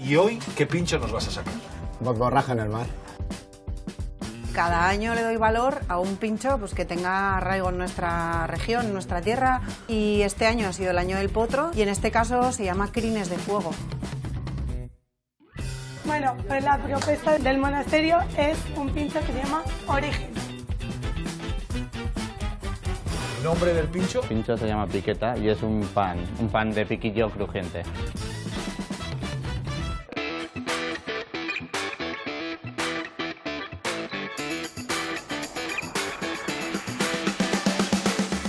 ¿Y hoy qué pincho nos vas a sacar? Botborraja en el mar. Cada año le doy valor a un pincho pues, que tenga arraigo en nuestra región, en nuestra tierra. Y este año ha sido el año del potro y en este caso se llama Crines de Fuego. Bueno, pues la propuesta del monasterio es un pincho que se llama Origen. ¿Nombre del pincho? El pincho se llama piqueta y es un pan de piquillo crujiente.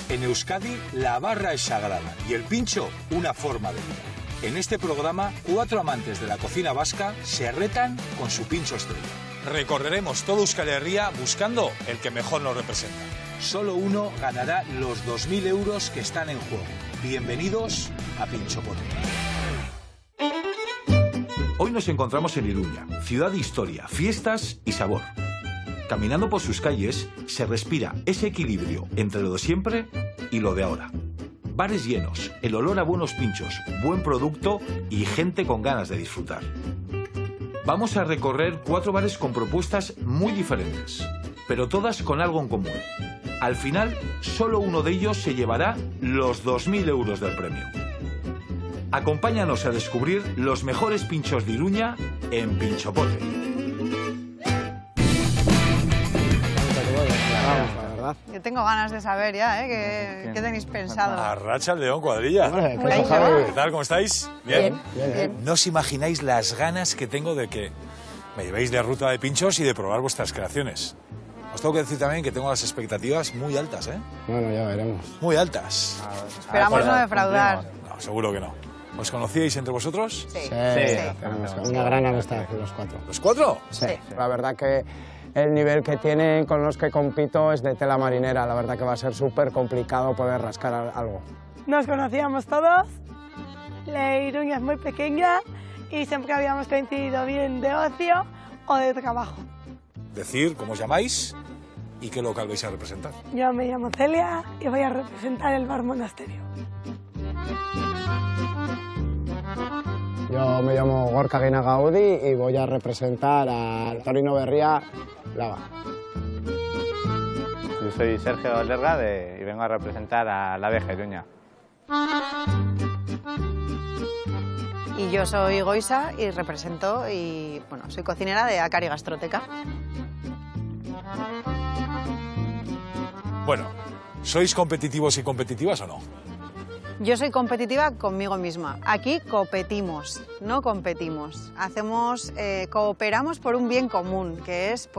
En Euskadi, la barra es sagrada y el pincho, una forma de vida. En este programa, 4 amantes de la cocina vasca se retan con su pincho estrella. Recorreremos toda Euskal Herria buscando el que mejor nos representa. Solo uno ganará los 2.000 euros que están en juego. Bienvenidos a Pinchopote. Hoy nos encontramos en Iruña, ciudad de historia, fiestas y sabor. Caminando por sus calles, se respira ese equilibrio entre lo de siempre y lo de ahora. Bares llenos, el olor a buenos pinchos, buen producto y gente con ganas de disfrutar. Vamos a recorrer 4 bares con propuestas muy diferentes, pero todas con algo en común. Al final, solo uno de ellos se llevará los 2.000 euros del premio. Acompáñanos a descubrir los mejores pinchos de Iruña en Pinchopote. Yo tengo ganas de saber ya, ¿qué tenéis pensado? Arracha el León, cuadrilla. Hombre, Muy bien, Javi. ¿Qué tal? ¿Cómo estáis? Bien. No os imagináis las ganas que tengo de que me llevéis de ruta de pinchos y de probar vuestras creaciones. Os tengo que decir también que tengo las expectativas muy altas, ¿eh? Bueno, ya veremos. Muy altas. Esperamos no defraudar. No, seguro que no. ¿Os conocíais entre vosotros? Sí. Tenemos una gran amistad los 4. ¿Los 4? Sí. La verdad que el nivel que tienen con los que compito es de tela marinera. La verdad que va a ser súper complicado poder rascar algo. Nos conocíamos todos, la Iruña es muy pequeña y siempre habíamos coincidido bien de ocio o de trabajo. Decir cómo os llamáis y qué local vais a representar. Yo me llamo Celia y voy a representar el bar Monasterio. Yo me llamo Gorka Gaudi y voy a representar al Torino Berría Lava. Yo soy Sergio Lerga y vengo a representar a la Abeja Iruña. Y yo soy Goisa y represento soy cocinera de Acari Gastroteca. Bueno, ¿sois competitivos y competitivas o no? Yo soy competitiva conmigo misma. Aquí competimos, no competimos. Cooperamos por un bien común, que es,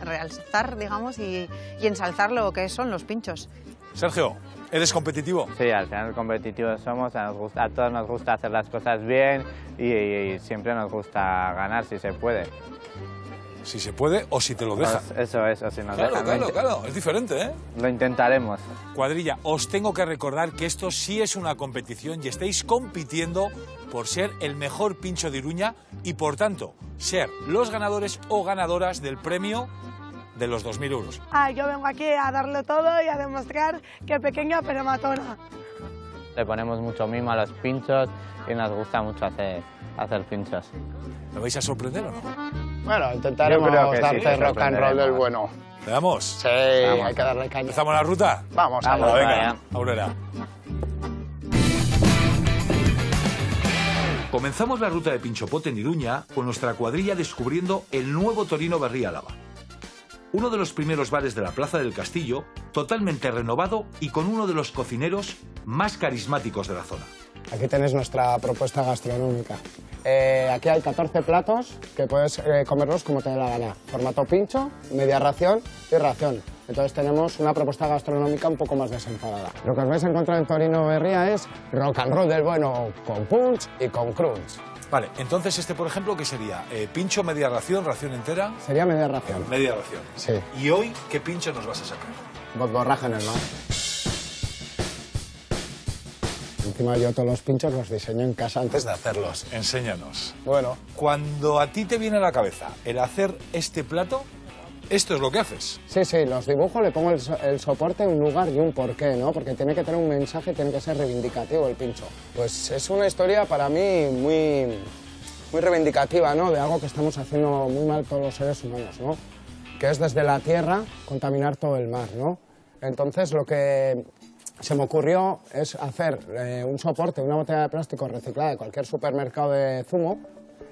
realzar, digamos, y ensalzar lo que son los pinchos. Sergio, ¿eres competitivo? Sí, al final competitivos somos, a todos nos gusta hacer las cosas bien y siempre nos gusta ganar si se puede. Si se puede o si te lo dejan. Eso, si nos dejan. Claro, es diferente, ¿eh? Lo intentaremos. Cuadrilla, os tengo que recordar que esto sí es una competición y estáis compitiendo por ser el mejor pincho de Iruña y, por tanto, ser los ganadores o ganadoras del premio de los 2.000 euros. Yo vengo aquí a darlo todo y a demostrar que pequeña pero matona. Le ponemos mucho mimo a los pinchos y nos gusta mucho hacer pinchos. ¿Me vais a sorprender o no? Bueno, intentaremos darte rock and roll del bueno. ¿Le damos? Sí, hay que darle caña. ¿Empezamos la ruta? Vamos, Venga, Aurora. Comenzamos la ruta de Pinchopote en Iruña con nuestra cuadrilla descubriendo el nuevo Torino Berría Lava. Uno de los primeros bares de la Plaza del Castillo, totalmente renovado y con uno de los cocineros más carismáticos de la zona. Aquí tenéis nuestra propuesta gastronómica. Aquí hay 14 platos que puedes comerlos como te dé la gana. Formato pincho, media ración y ración. Entonces tenemos una propuesta gastronómica un poco más desenfadada. Lo que os vais a encontrar en Torino Berría es rock and roll del bueno, con punch y con crunch. Vale, entonces por ejemplo, ¿qué sería? ¿Pincho, media ración, ración entera? Sería media ración. Media ración. Sí. ¿Y hoy qué pincho nos vas a sacar? Botborraja en el mar. Encima yo todos los pinchos los diseño en casa antes de hacerlos. Enséñanos. Bueno. Cuando a ti te viene a la cabeza el hacer este plato, ¿esto es lo que haces? Sí, los dibujo, le pongo el soporte, un lugar y un porqué, ¿no? Porque tiene que tener un mensaje, tiene que ser reivindicativo el pincho. Pues es una historia para mí muy muy reivindicativa, ¿no? De algo que estamos haciendo muy mal todos los seres humanos, ¿no? Que es desde la tierra contaminar todo el mar, ¿no? Entonces lo que se me ocurrió es hacer un soporte, una botella de plástico reciclada de cualquier supermercado de zumo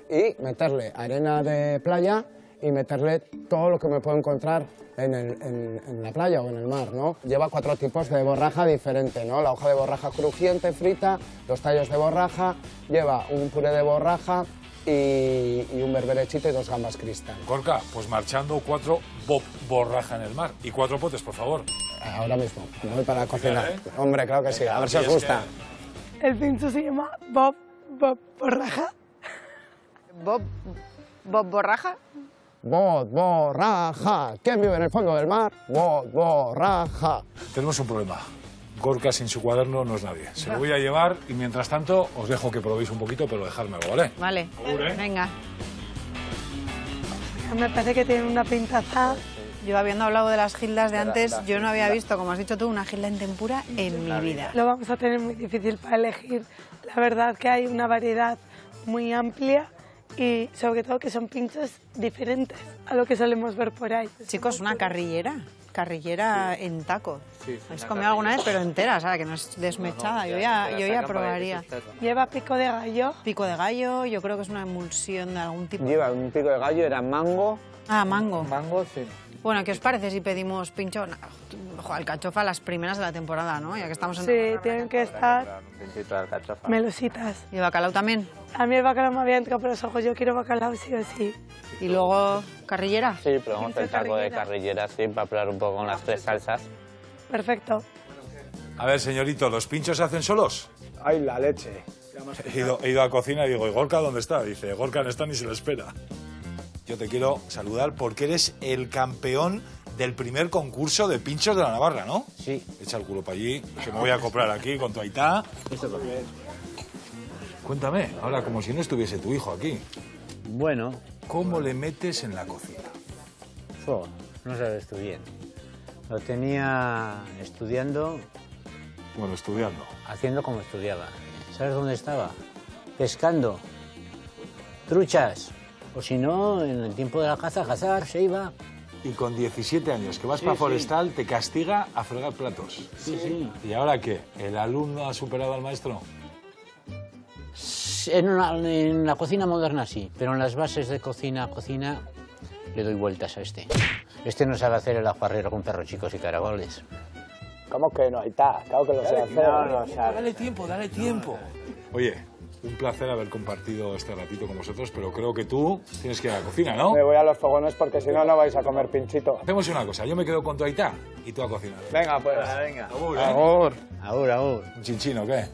y meterle arena de playa y meterle todo lo que me puedo encontrar en la playa o en el mar, ¿no? Lleva 4 tipos de borraja diferente, ¿no? La hoja de borraja crujiente, frita, los tallos de borraja, lleva un puré de borraja y un berberechito y 2 gambas cristal. Gorka, pues marchando 4 bob borraja en el mar. Y 4 potes, por favor. Ahora mismo, me voy para cocinar. ¿eh? Hombre, claro que sí, a ver si os gusta. El pincho se llama Bob Borraja. ¿Bob Borraja? Borraja. ¿Quién vive en el fondo del mar? Borraja. Tenemos un problema. Gorka sin su cuaderno no es nadie. Se lo voy a llevar y mientras tanto os dejo que probéis un poquito, pero dejármelo, ¿vale? Vale, venga. Me parece que tiene una pintaza. Yo habiendo hablado de las gildas de antes, yo no había visto, como has dicho tú, una gilda en tempura en mi vida. Lo vamos a tener muy difícil para elegir. La verdad que hay una variedad muy amplia y sobre todo que son pinchos diferentes a lo que solemos ver por ahí. Chicos, una carrillera en taco. ¿Habéis comido alguna vez? Pero entera, ¿sabes? Que no es desmechada. Yo ya probaría. Lleva pico de gallo. Pico de gallo, yo creo que es una emulsión de algún tipo. Lleva un pico de gallo, era mango. Ah, mango. Mango, sí. Bueno, ¿qué os parece si pedimos pincho? Ojo, alcachofa las primeras de la temporada, ¿no? Ya que estamos en... Sí, tienen que estar Un pincito de alcachofa. melositas. ¿Y bacalao también? A mí el bacalao me había entrado por los ojos, yo quiero bacalao sí o sí. ¿Y luego carrillera? Sí, probamos el taco de Carrillera. carrillera, sí, para probar un poco con las 3 salsas. Perfecto. A ver, señorito, ¿los pinchos se hacen solos? ¡Ay, la leche! He ido a cocina y digo, ¿y Gorka dónde está? Dice, Gorka no está ni se lo espera. Yo te quiero saludar porque eres el campeón del primer concurso de pinchos de la Navarra, ¿no? Sí. Echa el culo para allí, que me voy a comprar aquí con tu aitá. Cuéntame, ahora como si no estuviese tu hijo aquí, Bueno, ¿cómo le metes en la cocina? no sabes tú bien. Lo tenía estudiando, Bueno, estudiando. haciendo como estudiaba. ¿Sabes dónde estaba? Pescando. Truchas. O si no, en el tiempo de la caza, cazar, se iba. Y con 17 años que vas Sí, para sí. Forestal, te castiga a fregar platos. Sí. ¿Y ahora qué? ¿El alumno ha superado al maestro? En la cocina moderna sí, pero en las bases de cocina le doy vueltas a este. Este no sabe hacer el ajuarrero con perros chicos y caracoles. ¿Cómo que no? Ahí está, claro que lo sé hacer. Dale tiempo, dale tiempo. Oye, un placer haber compartido este ratito con vosotros, pero creo que tú tienes que ir a la cocina, ¿no? Me voy a los fogones porque si no, no vais a comer pinchito. Hacemos una cosa, yo me quedo con tu aitá y tú a cocinar. Venga, pues. Venga. Agur, ¿eh? Agur. Agur. ¿Un chinchino qué?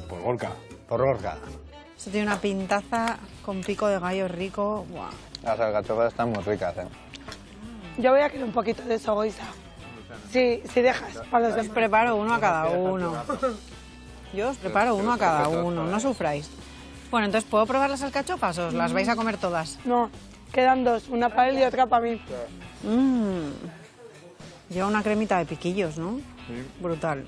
Por Gorka. Por Gorka. Esto tiene una pintaza con pico de gallo rico. ¡Guau! Las alcachofas están muy ricas, ¿eh? Yo voy a querer un poquito de eso, Goisa. Sí, si dejas, para los Os demás. preparo uno a cada uno. Yo os preparo uno a cada uno, no sufráis. Bueno, entonces, ¿puedo probar las alcachofas o os las vais a comer todas? No, quedan 2, una para él y otra para mí. Lleva una cremita de piquillos, ¿no? Brutal.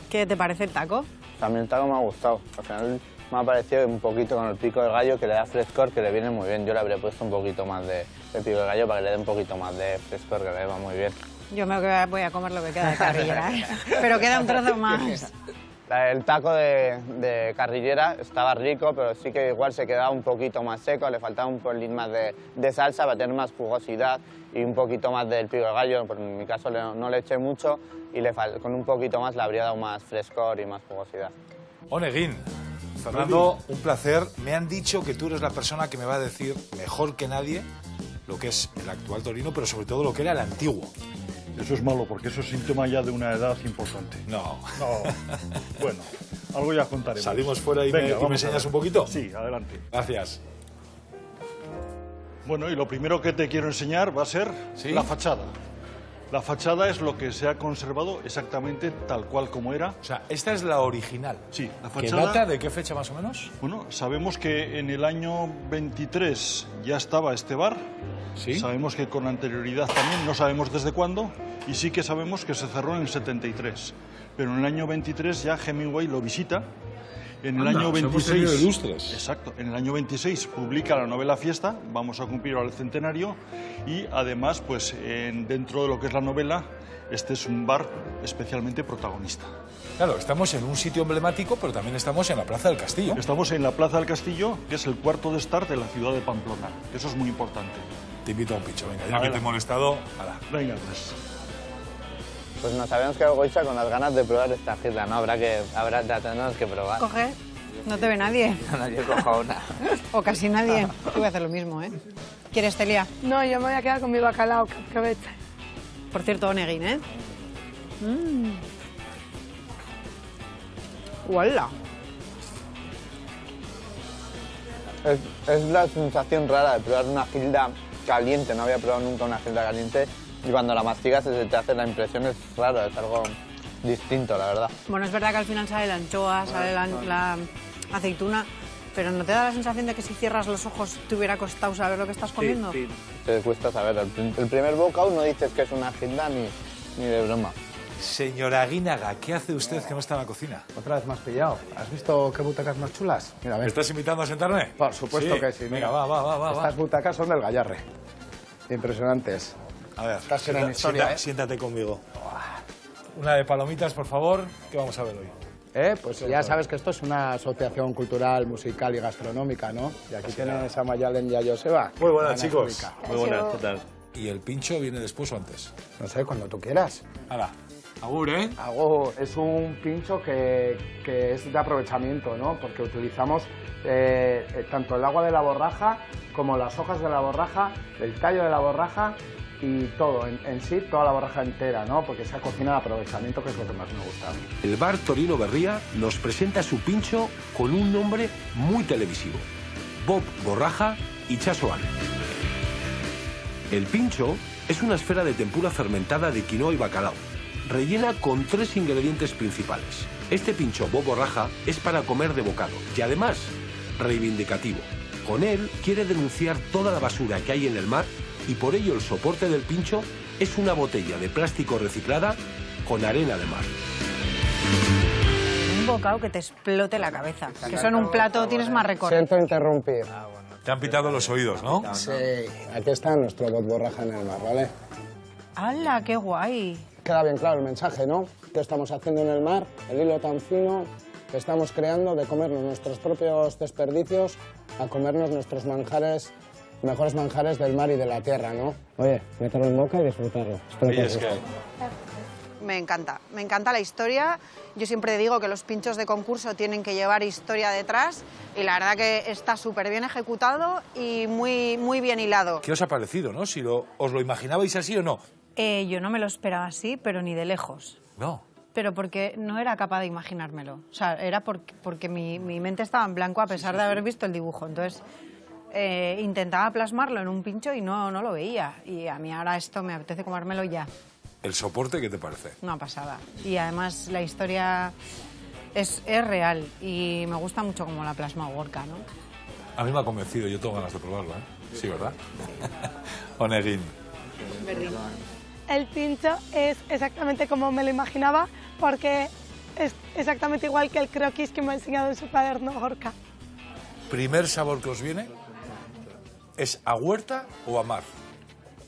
¿Qué te parece el taco? También el taco me ha gustado. Al final me ha parecido un poquito con el pico del gallo que le da frescor, que le viene muy bien. Yo le habría puesto un poquito más de pico del gallo para que le dé un poquito más de frescor, que le va muy bien. Yo me voy a comer lo que queda de carrillera, ¿eh? Pero queda un trozo más. El taco de carrillera estaba rico, pero sí que igual se quedaba un poquito más seco, le faltaba un pelín más de salsa para tener más jugosidad y un poquito más del pico de gallo. Pero en mi caso no le eché mucho y con un poquito más le habría dado más frescor y más jugosidad. Oneguín, Fernando, un placer. Me han dicho que tú eres la persona que me va a decir mejor que nadie lo que es el actual Torino, pero sobre todo lo que era el antiguo. Eso es malo, porque eso es síntoma ya de una edad importante. No. No. Bueno, algo ya contaremos. Salimos fuera y Venga, me vamos enseñas a ver. un poquito. Sí, adelante. Gracias. Bueno, y lo primero que te quiero enseñar va a ser ¿Sí? la fachada. La fachada es lo que se ha conservado exactamente tal cual como era. O sea, esta es la original. Sí, la ¿Qué fachada... data? ¿De qué fecha más o menos? Bueno, sabemos que en el año 23 ya estaba este bar. Sí. Sabemos que con anterioridad también, no sabemos desde cuándo, y sí que sabemos que se cerró en el 73. Pero en el año 23 ya Hemingway lo visita En el Anda, año o sea, hemos 26, tenido ilustres. exacto, en el año 26 publica la novela Fiesta, vamos a cumplir ahora el centenario y además, pues dentro de lo que es la novela, este es un bar especialmente protagonista. Claro, estamos en un sitio emblemático, pero también estamos en la Plaza del Castillo. Estamos en la Plaza del Castillo, que es el cuarto de estar de la ciudad de Pamplona. Eso es muy importante. Te invito a un pincho, venga, ya que te he molestado, ala. Venga, pues. Pues nos habíamos quedado, Goicha, con las ganas de probar esta gilda, ¿no? La tenemos que probar. Coge, no te ve nadie. Yo cojo una. O casi nadie. Yo voy a hacer lo mismo, ¿eh? ¿Quieres, Celia? No, yo me voy a quedar con mi bacalao, que aproveche. Por cierto, Oneguín, ¿eh? ¡Hola! Es la sensación rara de probar una gilda caliente. No había probado nunca una gilda caliente y cuando la mastigas se te hace la impresión, es raro, es algo distinto, la verdad. Bueno, es verdad que al final sale la anchoa, sale la aceituna, pero ¿no te da la sensación de que si cierras los ojos te hubiera costado saber lo que estás comiendo? Sí, te cuesta saber. El primer bocado no dices que es una gilda ni de broma. Señora Aguinaga, ¿qué hace usted que no está en la cocina? Otra vez más pillado. ¿Has visto qué butacas más chulas? Mira, a ¿Me ver. estás invitando a sentarme? Por supuesto que sí. Venga, mira. va. Estas butacas son del Gallarre. Impresionantes. A ver, Estas tienen historia, ¿eh? siéntate conmigo. Una de palomitas, por favor, ¿qué vamos a ver hoy? Pues ya sabes que esto es una asociación cultural, musical y gastronómica, ¿no? Y aquí tienes a Mayalen y a Joseba. Muy buenas, Ana chicos. Zúbica. Muy buenas, ¿qué tal? ¿Y el pincho viene después o antes? No sé, cuando tú quieras. Hala, agur, ¿eh? Es un pincho que es de aprovechamiento, ¿no? Porque utilizamos tanto el agua de la borraja como las hojas de la borraja, el tallo de la borraja y todo, en sí, toda la borraja entera, ¿no? Porque esa cocina de aprovechamiento que es lo que más me gusta a mí. El bar Torino Berría nos presenta su pincho con un nombre muy televisivo: Bob Borraja y Chaso Ale. El pincho es una esfera de tempura fermentada de quinoa y bacalao, rellena con 3 ingredientes principales. Este pincho Bob Borraja es para comer de bocado y además reivindicativo. Con él quiere denunciar toda la basura que hay en el mar y por ello el soporte del pincho es una botella de plástico reciclada con arena de mar. Un bocado que te explote la cabeza. Que eso en un plato tienes más recorrido. Siento interrumpir. Te han pitado los oídos, ¿no? Sí, aquí está nuestro Bob Borraja en el mar, ¿vale? ¡Hala, qué guay! Queda bien claro el mensaje, ¿no? ¿Qué estamos haciendo en el mar? El hilo tan fino que estamos creando de comernos nuestros propios desperdicios a comernos nuestros manjares, mejores manjares del mar y de la tierra, ¿no? Oye, mételo en boca y disfrutarlo. Espero que os guste. Me encanta la historia. Yo siempre digo que los pinchos de concurso tienen que llevar historia detrás y la verdad que está súper bien ejecutado y muy bien hilado. ¿Qué os ha parecido, no? Si os lo imaginabais así o no. Yo no me lo esperaba así, pero ni de lejos. No. Pero porque no era capaz de imaginármelo. O sea, era porque mi mente estaba en blanco a pesar de haber visto el dibujo. Entonces, intentaba plasmarlo en un pincho y no lo veía. Y a mí ahora esto me apetece comérmelo ya. ¿El soporte qué te parece? Una pasada. Y además la historia es real y me gusta mucho cómo la plasma Gorka, ¿no? A mí me ha convencido, yo tengo ganas de probarlo, ¿eh? Sí, ¿verdad? Oneguín. El pincho es exactamente como me lo imaginaba porque es exactamente igual que el croquis que me ha enseñado en su cuaderno Gorka. ¿Primer sabor que os viene? ¿Es a huerta o a mar?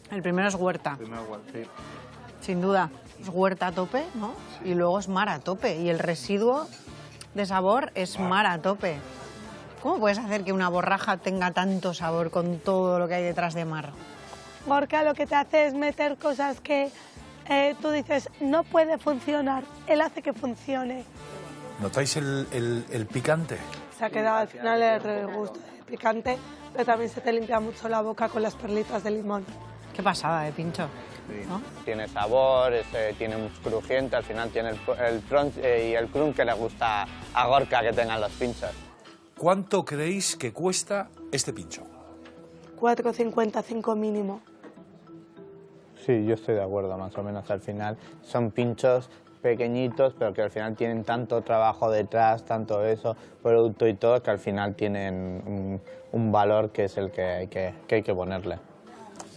El primero es huerta. Sin duda. Es huerta a tope, ¿no? Sí. Y luego es mar a tope. Y el residuo de sabor es mar a tope. ¿Cómo puedes hacer que una borraja tenga tanto sabor con todo lo que hay detrás de mar? Gorka lo que te hace es meter cosas que tú dices, no puede funcionar. Él hace que funcione. ¿Notáis el picante? Se ha quedado al final el regusto de picante, pero también se te limpia mucho la boca con las perlitas de limón. Qué pasada de pincho. ¿No? Tiene sabor, tiene mucho crujiente, al final tiene el crunch y el crunch que le gusta a Gorka que tengan los pinchos. ¿Cuánto creéis que cuesta este pincho? 4,55 mínimo. Sí, yo estoy de acuerdo, más o menos. Al final son pinchos pequeñitos, pero que al final tienen tanto trabajo detrás, tanto eso, producto y todo, que al final tienen un valor que es el que hay que ponerle.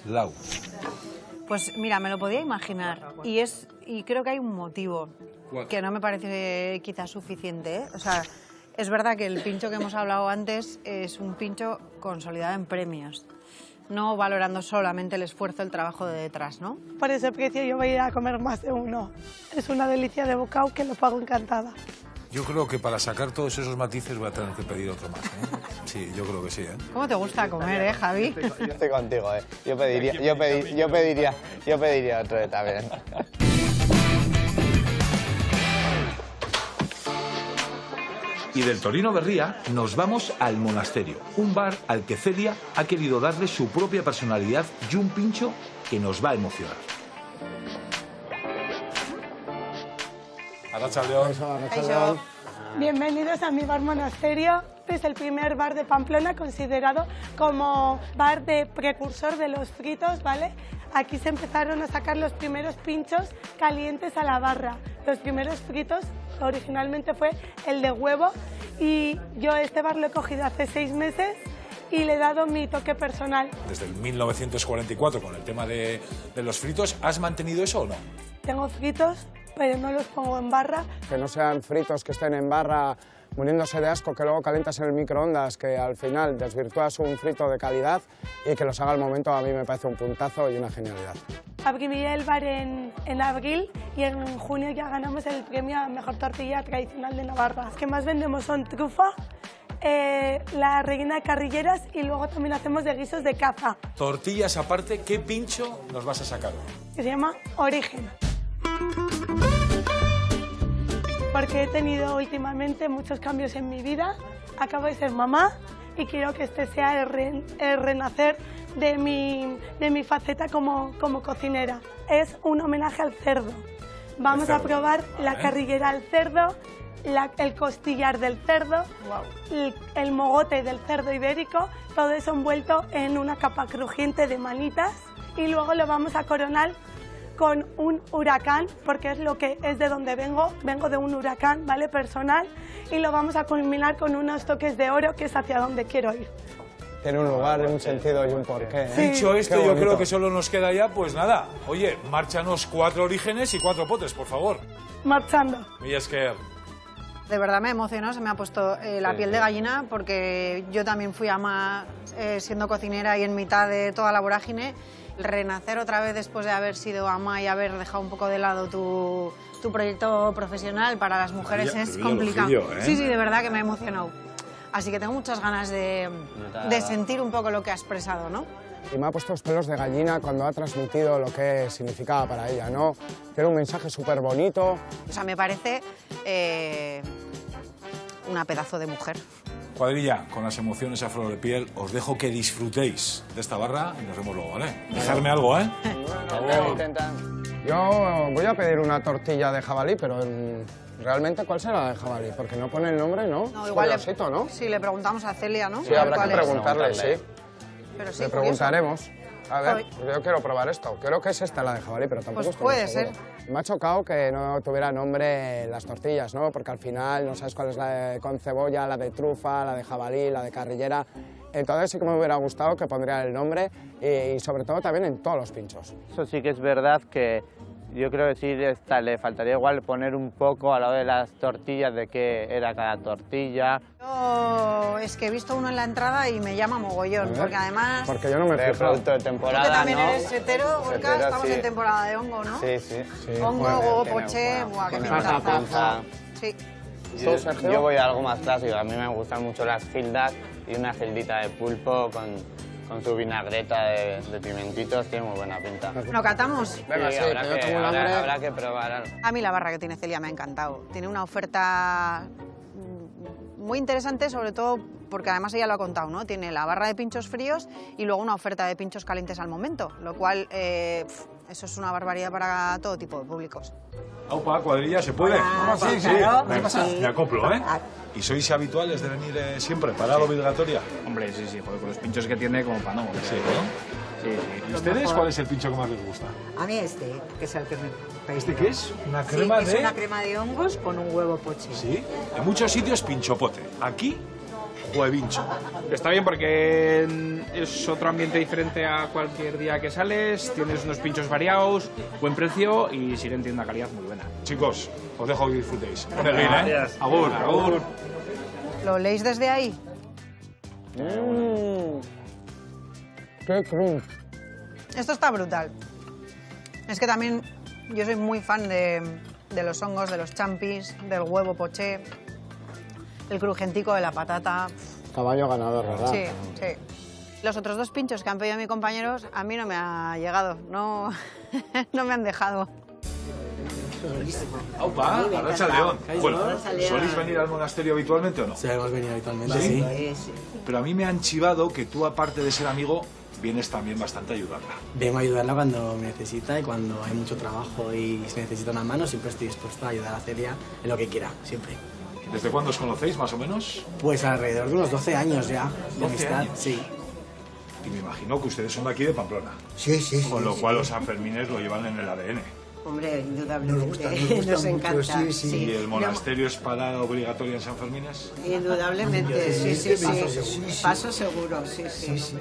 Lau. Pues mira, me lo podía imaginar y creo que hay un motivo que no me parece quizás suficiente, ¿eh? O sea, Es verdad que el pincho que hemos hablado antes es un pincho consolidado en premios, no valorando solamente el esfuerzo, el trabajo de detrás, ¿no? Por ese precio yo voy a ir a comer más de uno. Es una delicia de bocado que lo pago encantada. Yo creo que para sacar todos esos matices voy a tener que pedir otro más, ¿eh? Sí, yo creo que sí, ¿eh? ¿Cómo te gusta comer, Javi? Yo estoy contigo, ¿eh? Yo pediría otro también. Y del Torino Berría nos vamos al Monasterio, un bar al que Celia ha querido darle su propia personalidad y un pincho que nos va a emocionar. Arratsaldeon. Arratsaldeon. Bienvenidos a mi bar Monasterio. Este es el primer bar de Pamplona considerado como bar de precursor de los fritos, ¿vale? Aquí se empezaron a sacar los primeros pinchos calientes a la barra. Los primeros fritos originalmente fue el de huevo y yo este bar lo he cogido hace 6 meses y le he dado mi toque personal. Desde el 1944 con el tema de los fritos, ¿has mantenido eso o no? Tengo fritos, pero no los pongo en barra. Que no sean fritos que estén en barra muriéndose de asco, que luego calientas en el microondas, que al final desvirtúas un frito de calidad y que los haga al momento a mí me parece un puntazo y una genialidad. Abrí el bar en abril y en junio ya ganamos el premio a Mejor Tortilla Tradicional de Navarra. Los que más vendemos son trufa, la rellena de carrilleras y luego también hacemos de guisos de caza. Tortillas aparte, ¿qué pincho nos vas a sacar? Que se llama Origen. Porque he tenido últimamente muchos cambios en mi vida. Acabo de ser mamá y quiero que este sea el renacer de mi faceta como cocinera. Es un homenaje al cerdo. Vamos a probar la carrillera al cerdo, el costillar del cerdo, el mogote del cerdo ibérico, todo eso envuelto en una capa crujiente de manitas y luego lo vamos a coronar con un huracán, porque es lo que es de donde vengo de un huracán, ¿vale? Personal, y lo vamos a culminar con unos toques de oro, que es hacia donde quiero ir. Tiene un lugar, un sentido y un porqué, ¿eh? Sí. Dicho esto, yo creo que solo nos queda ya, pues nada. Oye, márchanos 4 orígenes y 4 potes, por favor. Marchando. Millasker. De verdad me emocionó, se me ha puesto la piel de gallina porque yo también fui ama siendo cocinera y en mitad de toda la vorágine. Renacer otra vez después de haber sido ama y haber dejado un poco de lado tu proyecto profesional para las mujeres es complicado. Sí, de verdad que me ha emocionado. Así que tengo muchas ganas de sentir un poco lo que ha expresado, ¿no? Y me ha puesto los pelos de gallina cuando ha transmitido lo que significaba para ella, ¿no? Tiene un mensaje súper bonito. O sea, me parece una pedazo de mujer. Cuadrilla, con las emociones a flor de piel, os dejo que disfrutéis de esta barra y nos vemos luego, ¿vale? Dejarme algo, ¿eh? Yo voy a pedir una tortilla de jabalí, pero realmente, ¿cuál será la de jabalí? Porque no pone el nombre, ¿no? No, igual ¿no? Sí, le preguntamos a Celia, ¿no? Sí, habrá que preguntarle, sí. Pero sí, le preguntaremos. A ver, yo quiero probar esto. Creo que es esta la de jabalí, pero tampoco pues estoy puede seguro. ser. Me ha chocado que no tuviera nombre las tortillas, ¿no? Porque al final no sabes cuál es la de con cebolla, la de trufa, la de jabalí, la de carrillera. Entonces sí que me hubiera gustado que pondría el nombre y sobre todo también en todos los pinchos. Eso sí que es verdad que yo creo que sí le faltaría igual poner un poco a la hora de las tortillas de qué era cada tortilla. Yo es que he visto uno en la entrada y me llama mogollón, porque además... Porque yo no me he fijado. Producto de temporada, tú que también ¿no? eres hetero, Gorka, estamos sí. en temporada de hongo, ¿no? Sí. Hongo, huevo, poché, buah, qué pintaza. Sí. Yo voy a algo más clásico, a mí me gustan mucho las gildas y una gildita de pulpo con su vinagreta de pimentitos, tiene muy buena pinta. ¿Lo catamos? Venga, sí, habrá que yo que, tengo un hambre. habrá que probar. A mí la barra que tiene Celia me ha encantado. Tiene una oferta muy interesante, sobre todo porque además ella lo ha contado, ¿no? Tiene la barra de pinchos fríos y luego una oferta de pinchos calientes al momento, lo cual eso es una barbaridad para todo tipo de públicos. Aupa, cuadrilla, ¿se puede? Sí, Venga, sí. me acoplo, ¿eh? ¿Y sois habituales de venir siempre? ¿Parada obligatoria? Hombre, sí, joder, con los pinchos que tiene como para no. Sí, ¿no? Sí. ¿Y ustedes cuál es el pincho que más les gusta? A mí este, que es el que me pedí. ¿Este qué es? ¿Una crema es una crema de hongos con un huevo poché. Sí, en muchos sitios pinchopote. Aquí, huevincho. Está bien porque es otro ambiente diferente a cualquier día que sales, tienes unos pinchos variados, buen precio y siguen teniendo una calidad muy buena. Chicos, os dejo que disfrutéis. Agur. ¿Lo leéis desde ahí? ¡Qué crunch! Esto está brutal. Es que también yo soy muy fan de los hongos, de los champis, del huevo poché, el crujentico de la patata. Caballo ganador, ¿verdad? Sí, sí. Los otros 2 pinchos que han pedido mis compañeros, a mí no me ha llegado, no, no me han dejado. ¡Aupa! Arracha León. Bueno, ¿soléis venir al monasterio habitualmente o no? Sí, hemos venido habitualmente, ¿Sí? Pero a mí me han chivado que tú, aparte de ser amigo, vienes también bastante a ayudarla. Vengo a ayudarla cuando me necesita y cuando hay mucho trabajo y se necesita una mano, siempre estoy dispuesto a ayudar a Celia en lo que quiera, siempre. ¿Desde cuándo os conocéis, más o menos? Pues alrededor de unos 12 años ya de 12 amistad, años. sí. Y me imagino que ustedes son de aquí de Pamplona. Sí, sí. Con lo sí, cual sí. los Sanfermines lo llevan en el ADN. Hombre, indudablemente. Nos encanta. mucho, sí, sí. ¿Y el monasterio es parada obligatoria en Sanfermines? Indudablemente, sí. Paso seguro, sí.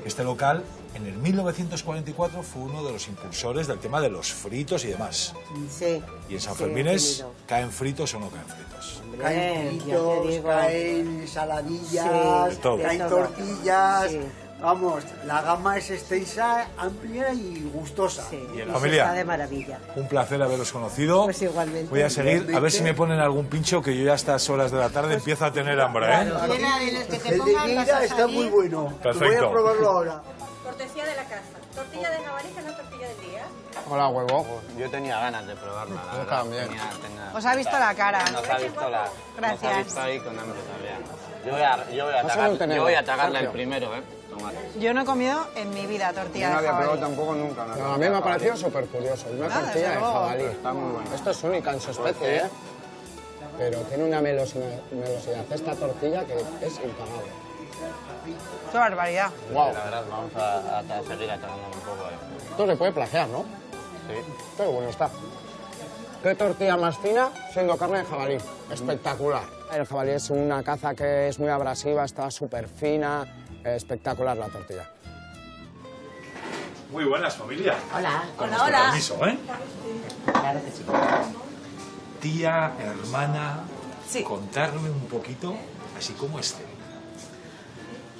Este local, en el 1944, fue uno de los impulsores del tema de los fritos y demás. Sí. ¿Y en Sanfermines caen fritos o no caen fritos? Caen ya te fritos, digo. caen saladillas, De todo. caen De todo. tortillas. Sí. Vamos, la gama es extensa, amplia y gustosa. Sí. Y en se familia. Está de maravilla. Un placer haberos conocido. Pues igualmente. Voy a seguir, a ver si me ponen algún pincho, que yo ya a estas horas de la tarde empiezo a tener hambre, ¿eh? Elena, diles que te El de pongan, vas Lleida a está salir. muy bueno. Perfecto. Voy a probarlo ahora. Cortesía de la casa. Tortilla de jabalí, que no es tortilla del día. Hola, huevo. Yo tenía ganas de probarla, la Yo verdad. también. Os ha visto la cara. Nos ha visto la... Gracias. Nos ha visto ahí con hambre también. Yo voy a tragarla el primero, ¿eh? Tomad. Yo no he comido en mi vida tortilla de jabalí. tampoco nunca. No, a mí me ha parecido súper curioso. Una Ah, tortilla desde de luego. jabalí. Está muy buena. Esto es única en su especie, ¿eh? Pero tiene una melosidad esta tortilla que es impagable. ¡Qué barbaridad! ¡Wow! La verdad, vamos a seguir atacando un poco. Esto se puede plagiar, ¿no? Sí. Qué bueno está. Qué tortilla más fina siendo carne de jabalí. Espectacular. El jabalí es una caza que es muy abrasiva, está súper fina. Espectacular la tortilla. Muy buenas, familia. Hola. Con vuestro permiso, ¿eh? Claro que sí. Tía, hermana, Sí. contarme un poquito, así como este.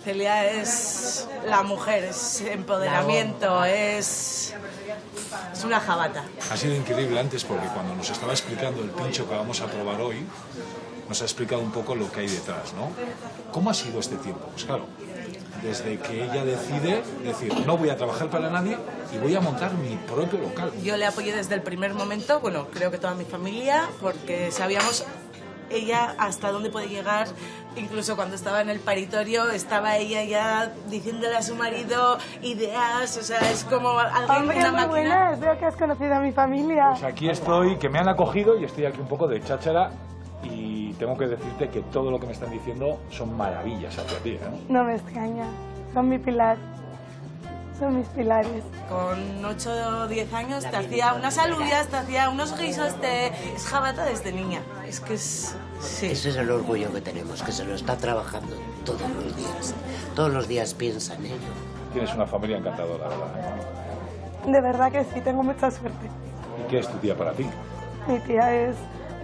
Celia es la mujer, es empoderamiento, es una jabata. Ha sido increíble antes porque cuando nos estaba explicando el pincho que vamos a probar hoy, nos ha explicado un poco lo que hay detrás, ¿no? ¿Cómo ha sido este tiempo? Pues claro, desde que ella decide decir, no voy a trabajar para nadie y voy a montar mi propio local. Yo le apoyé desde el primer momento, bueno, creo que toda mi familia, porque sabíamos ella hasta dónde puede llegar. Incluso cuando estaba en el paritorio, estaba ella ya diciéndole a su marido ideas, o sea, es como alguien, Hombre, una muy máquina. buenas, veo que has conocido a mi familia. Pues aquí estoy, que me han acogido y estoy aquí un poco de cháchara y tengo que decirte que todo lo que me están diciendo son maravillas hacia ti, ¿eh? No me extraña, son mi pilar, son mis pilares. Con 8 o 10 años te hacía unas alubias, te hacía unos guisos, es jabata desde niña. Es que es... Sí. Ese es el orgullo que tenemos, que se lo está trabajando todos los días. Todos los días piensa en ello. Tienes una familia encantadora, ¿verdad? De verdad que sí, tengo mucha suerte. ¿Y qué es tu tía para ti? Mi tía es...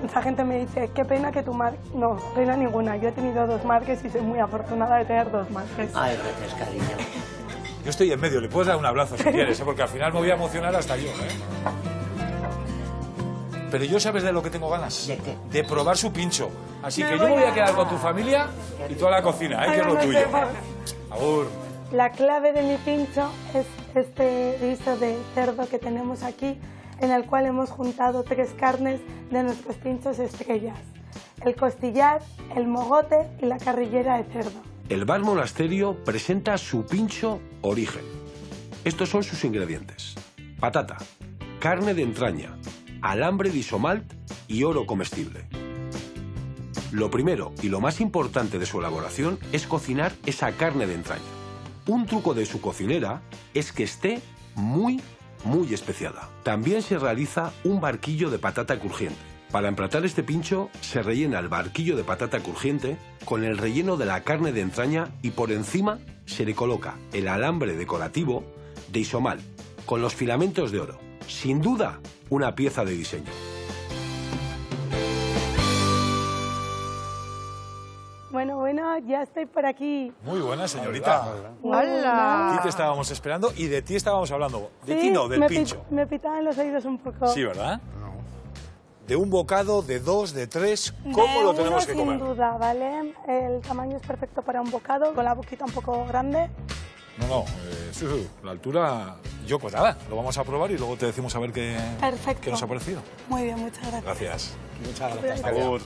Mucha gente me dice, qué pena que tu mar... No, pena ninguna. Yo he tenido 2 marques y soy muy afortunada de tener 2 marques. Ay, gracias, cariño. Yo estoy en medio, le puedes dar un abrazo si quieres, ¿eh? Porque al final me voy a emocionar hasta yo, ¿eh? Pero yo, ¿sabes de lo que tengo ganas? ¿De qué? De probar su pincho. Así que yo me voy a quedar con tu familia y tú a la cocina, ¿eh? Que es lo tuyo. Agur. La clave de mi pincho es este guiso de cerdo que tenemos aquí, en el cual hemos juntado 3 carnes de nuestros pinchos estrellas. El costillar, el mogote y la carrillera de cerdo. El Bar Monasterio presenta su pincho Origen. Estos son sus ingredientes: patata, carne de entraña, alambre de isomalt y oro comestible. Lo primero y lo más importante de su elaboración es cocinar esa carne de entraña. Un truco de su cocinera es que esté muy especiada. También se realiza un barquillo de patata crujiente. Para emplatar este pincho se rellena el barquillo de patata crujiente con el relleno de la carne de entraña y por encima se le coloca el alambre decorativo de isomal con los filamentos de oro. Sin duda, una pieza de diseño. Bueno, ya estoy por aquí. Muy buena, señorita. ¡Hola! Aquí te estábamos esperando y de ti estábamos hablando. De Sí, ti no, del me pincho. me pitaban los oídos un poco. Sí, ¿verdad? De un bocado, de dos, de tres, ¿cómo De lo tenemos uno, que comer? Sin duda, ¿vale? El tamaño es perfecto para un bocado, con la boquita un poco grande. No, sí, la altura... Yo, pues nada, lo vamos a probar y luego te decimos a ver qué nos ha parecido. Muy bien, muchas gracias. Gracias. Muchas gracias. Agur.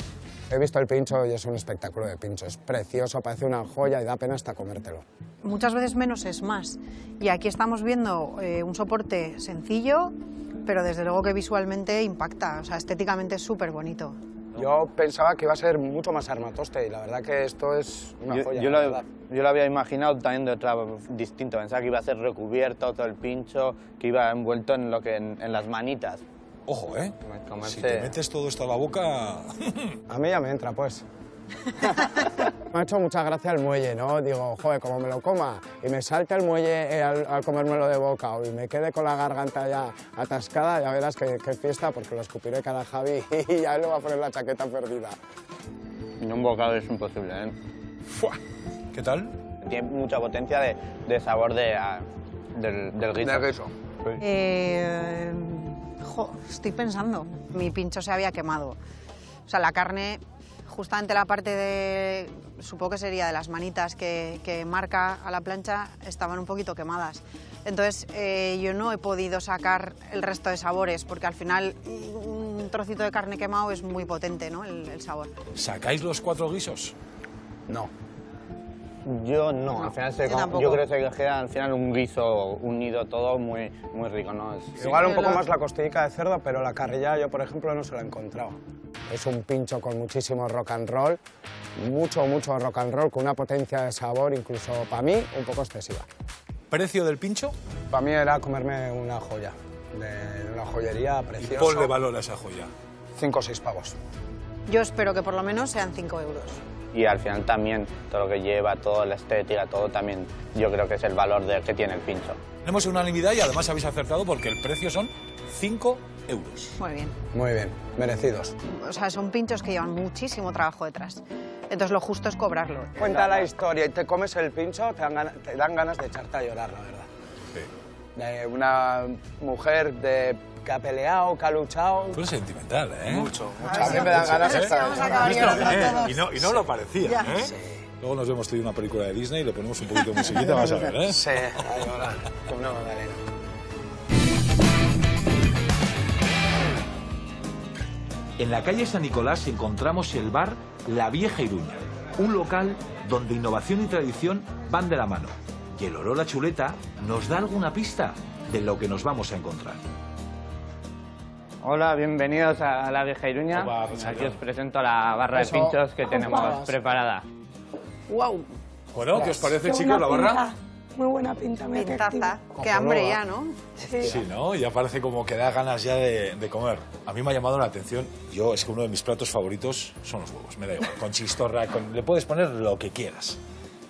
He visto el pincho y es un espectáculo de pincho. Es precioso, parece una joya y da pena hasta comértelo. Muchas veces menos es más. Y aquí estamos viendo un soporte sencillo, pero desde luego que visualmente impacta. O sea, estéticamente es súper bonito. Yo pensaba que iba a ser mucho más armatoste y la verdad que esto es una joya. Yo lo había imaginado también de otra distinto. Pensaba que iba a ser recubierto todo el pincho, que iba envuelto en lo que en las manitas. Ojo, ¿eh? Comerse- Si te metes todo esto a la boca... A mí ya me entra, pues. Me ha hecho mucha gracia el muelle, ¿no? Digo, joder, como me lo coma y me salte el muelle al comérmelo de boca y me quede con la garganta ya atascada, ya verás qué fiesta, porque lo escupiré cada Javi y ya le va a poner la chaqueta perdida. En un bocado es imposible, ¿eh? ¿Qué tal? Tiene mucha potencia de sabor del guiso. Del guiso. Estoy pensando. Mi pincho se había quemado. O sea, la carne, justamente la parte de, supongo que sería de las manitas que marca a la plancha, estaban un poquito quemadas. Entonces, yo no he podido sacar el resto de sabores, porque al final un trocito de carne quemado es muy potente, ¿no? El sabor. ¿Sacáis los 4 guisos? No. Yo no, al final yo creo que queda al final un guiso unido todo muy rico, ¿no? Igual un poco más la costilla de cerdo, pero la carrilla yo, por ejemplo, no se la he encontrado. Es un pincho con muchísimo rock and roll, mucho rock and roll, con una potencia de sabor, incluso para mí, un poco excesiva. ¿Precio del pincho? Para mí era comerme una joya, de una joyería preciosa. Y ponle valor a esa joya. 5 o 6 pavos. Yo espero que por lo menos sean 5 euros. Y al final también todo lo que lleva, toda la estética, todo también yo creo que es el valor que tiene el pincho. Tenemos unanimidad y además habéis acertado porque el precio son 5 euros. Muy bien. Muy bien, merecidos. O sea, son pinchos que llevan muchísimo trabajo detrás. Entonces lo justo es cobrarlo. Cuenta la historia y te comes el pincho, te dan ganas de echarte a llorar, la verdad. Sí. De una mujer que ha peleado, que ha luchado. Tú eres sentimental, ¿eh? Mucho. A mí me dan ganas de estar. Y no lo parecía, Ya. ¿eh? Sí. Luego nos vemos tú y una película de Disney y le ponemos un poquito de musiquita, vas a ver, ¿eh? Sí, a llorar. Con una magdalena. En la calle San Nicolás encontramos el bar La Vieja Iruña, un local donde innovación y tradición van de la mano. Y el olor a chuleta nos da alguna pista de lo que nos vamos a encontrar. Hola, bienvenidos a La Vieja Iruña. Aquí os presento la barra de pinchos que tenemos preparada. ¡Wow! Bueno, ¿qué os parece, Qué chicos, la buena barra? pinta, muy buena pinta, muy Pintaza. atractiva. Qué hambre ya, ¿no? Sí, ¿no? Ya parece como que da ganas ya de comer. A mí me ha llamado la atención. Yo, es que uno de mis platos favoritos son los huevos, me da igual. Con chistorra, le puedes poner lo que quieras.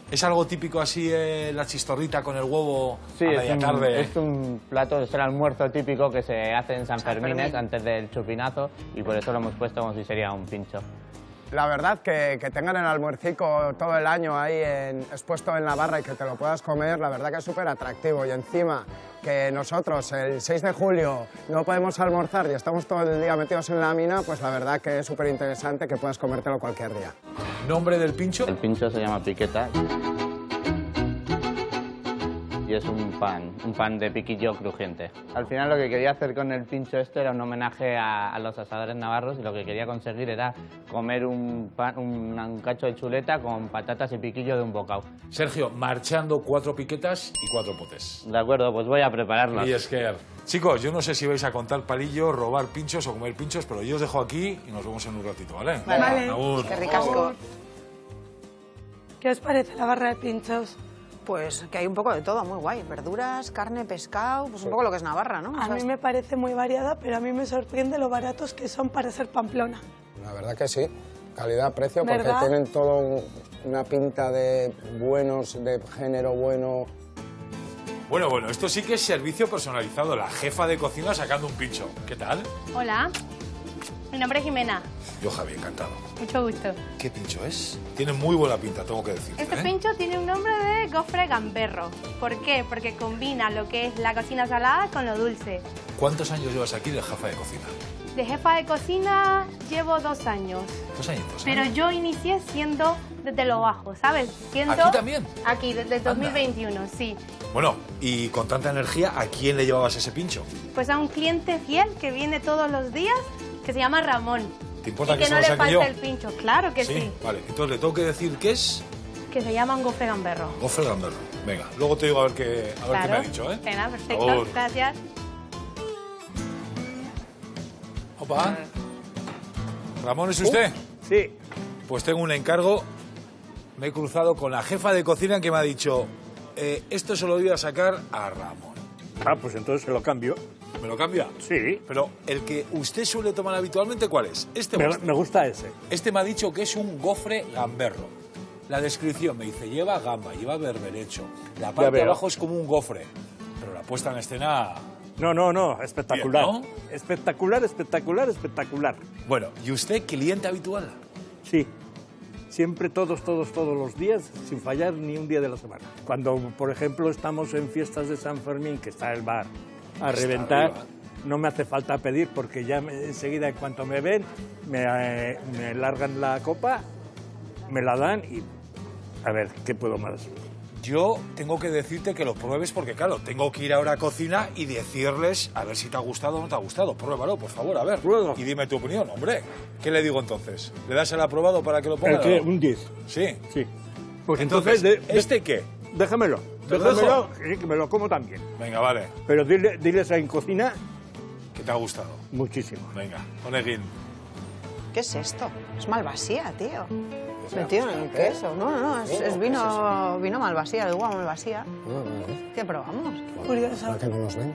¿Es algo típico así, la chistorrita con el huevo Sí, a media tarde? es un plato, es el almuerzo típico que se hace en San Fermín antes del chupinazo y por eso lo hemos puesto como si sería un pincho. La verdad que tengan el almuercico todo el año ahí expuesto en la barra y que te lo puedas comer, la verdad que es súper atractivo. Y encima que nosotros el 6 de julio no podemos almorzar y estamos todo el día metidos en la mina, pues la verdad que es súper interesante que puedas comértelo cualquier día. ¿Nombre del pincho? El pincho se llama piqueta y es un pan de piquillo crujiente. Al final lo que quería hacer con el pincho era un homenaje a los asadores navarros y lo que quería conseguir era comer un cacho de chuleta con patatas y piquillo de un bocado. Sergio, marchando 4 piquetas y 4 potes. De acuerdo, pues voy a prepararlas. Y es que, chicos, yo no sé si vais a contar palillos, robar pinchos o comer pinchos, pero yo os dejo aquí y nos vemos en un ratito, ¿vale? Vale. Agur. Qué ricasco. ¿Qué os parece la barra de pinchos? Pues que hay un poco de todo, muy guay. Verduras, carne, pescado, pues un poco lo que es Navarra, ¿no? A mí me parece muy variada, pero a mí me sorprende lo baratos que son para ser Pamplona. La verdad que sí, calidad-precio, porque ¿Verdad? tienen todo una pinta de buenos, de género bueno. Bueno, esto sí que es servicio personalizado. La jefa de cocina sacando un pincho. ¿Qué tal? Hola. Mi nombre es Jimena. Yo, Javi, encantado. Mucho gusto. ¿Qué pincho es? Tiene muy buena pinta, tengo que decir. Este pincho tiene un nombre de gofre gamberro. ¿Por qué? Porque combina lo que es la cocina salada con lo dulce. ¿Cuántos años llevas aquí de jefa de cocina? De jefa de cocina llevo 2 años. 2 añitos, ¿eh? Pero yo inicié siendo desde lo bajo, ¿sabes? ¿Aquí también? Aquí, desde el 2021, sí. Bueno, y con tanta energía, ¿a quién le llevabas ese pincho? Pues a un cliente fiel que viene todos los días, que se llama Ramón. ¿Te importa y que se no lo le saque falte yo? el pincho, claro que sí. Vale, entonces le tengo que decir qué es Que se llama un gofre gamberro. gofre gamberro. Venga, luego te digo a ver qué me ha dicho, ¿eh? Venga, perfecto. Por favor. Gracias. Opa. ¿Ramón es usted? Sí. Pues tengo un encargo. Me he cruzado con la jefa de cocina que me ha dicho esto se lo voy a sacar a Ramón. Ah, pues entonces se lo cambio. ¿Me lo cambia? Sí. Pero el que usted suele tomar habitualmente, ¿cuál es? ¿Este o este? Me gusta ese. Este me ha dicho que es un gofre gamberro. La descripción me dice, lleva gamba, lleva berberecho. La parte de abajo es como un gofre. Pero la puesta en escena... No, espectacular. Bien, ¿no? Espectacular, espectacular, espectacular. Bueno, ¿y usted cliente habitual? Sí. Siempre, todos los días, sin fallar ni un día de la semana. Cuando, por ejemplo, estamos en fiestas de San Fermín, que está el bar a reventar, arriba. no me hace falta pedir porque ya enseguida, en cuanto me ven, me largan la copa, me la dan y... A ver, ¿qué puedo más? Yo tengo que decirte que lo pruebes porque, claro, tengo que ir ahora a cocina y decirles a ver si te ha gustado o no te ha gustado. Pruébalo, por favor, a ver. Prueba. Y dime tu opinión, hombre. ¿Qué le digo entonces? ¿Le das el aprobado para que lo ponga? ¿El qué? ¿Un 10? Sí. Sí. Pues entonces, ¿este qué? Déjamelo. ¿Te lo Déjamelo, dejo? que me lo como también. Venga, vale. Pero diles en cocina... Que te ha gustado. Muchísimo. Venga, Oneguín. ¿Qué es esto? Es malvasía, tío. Metido en el queso. No, es vino malvasía, de uva malvasía. ¿Qué probamos? Curioso. ¿Para que no nos ven?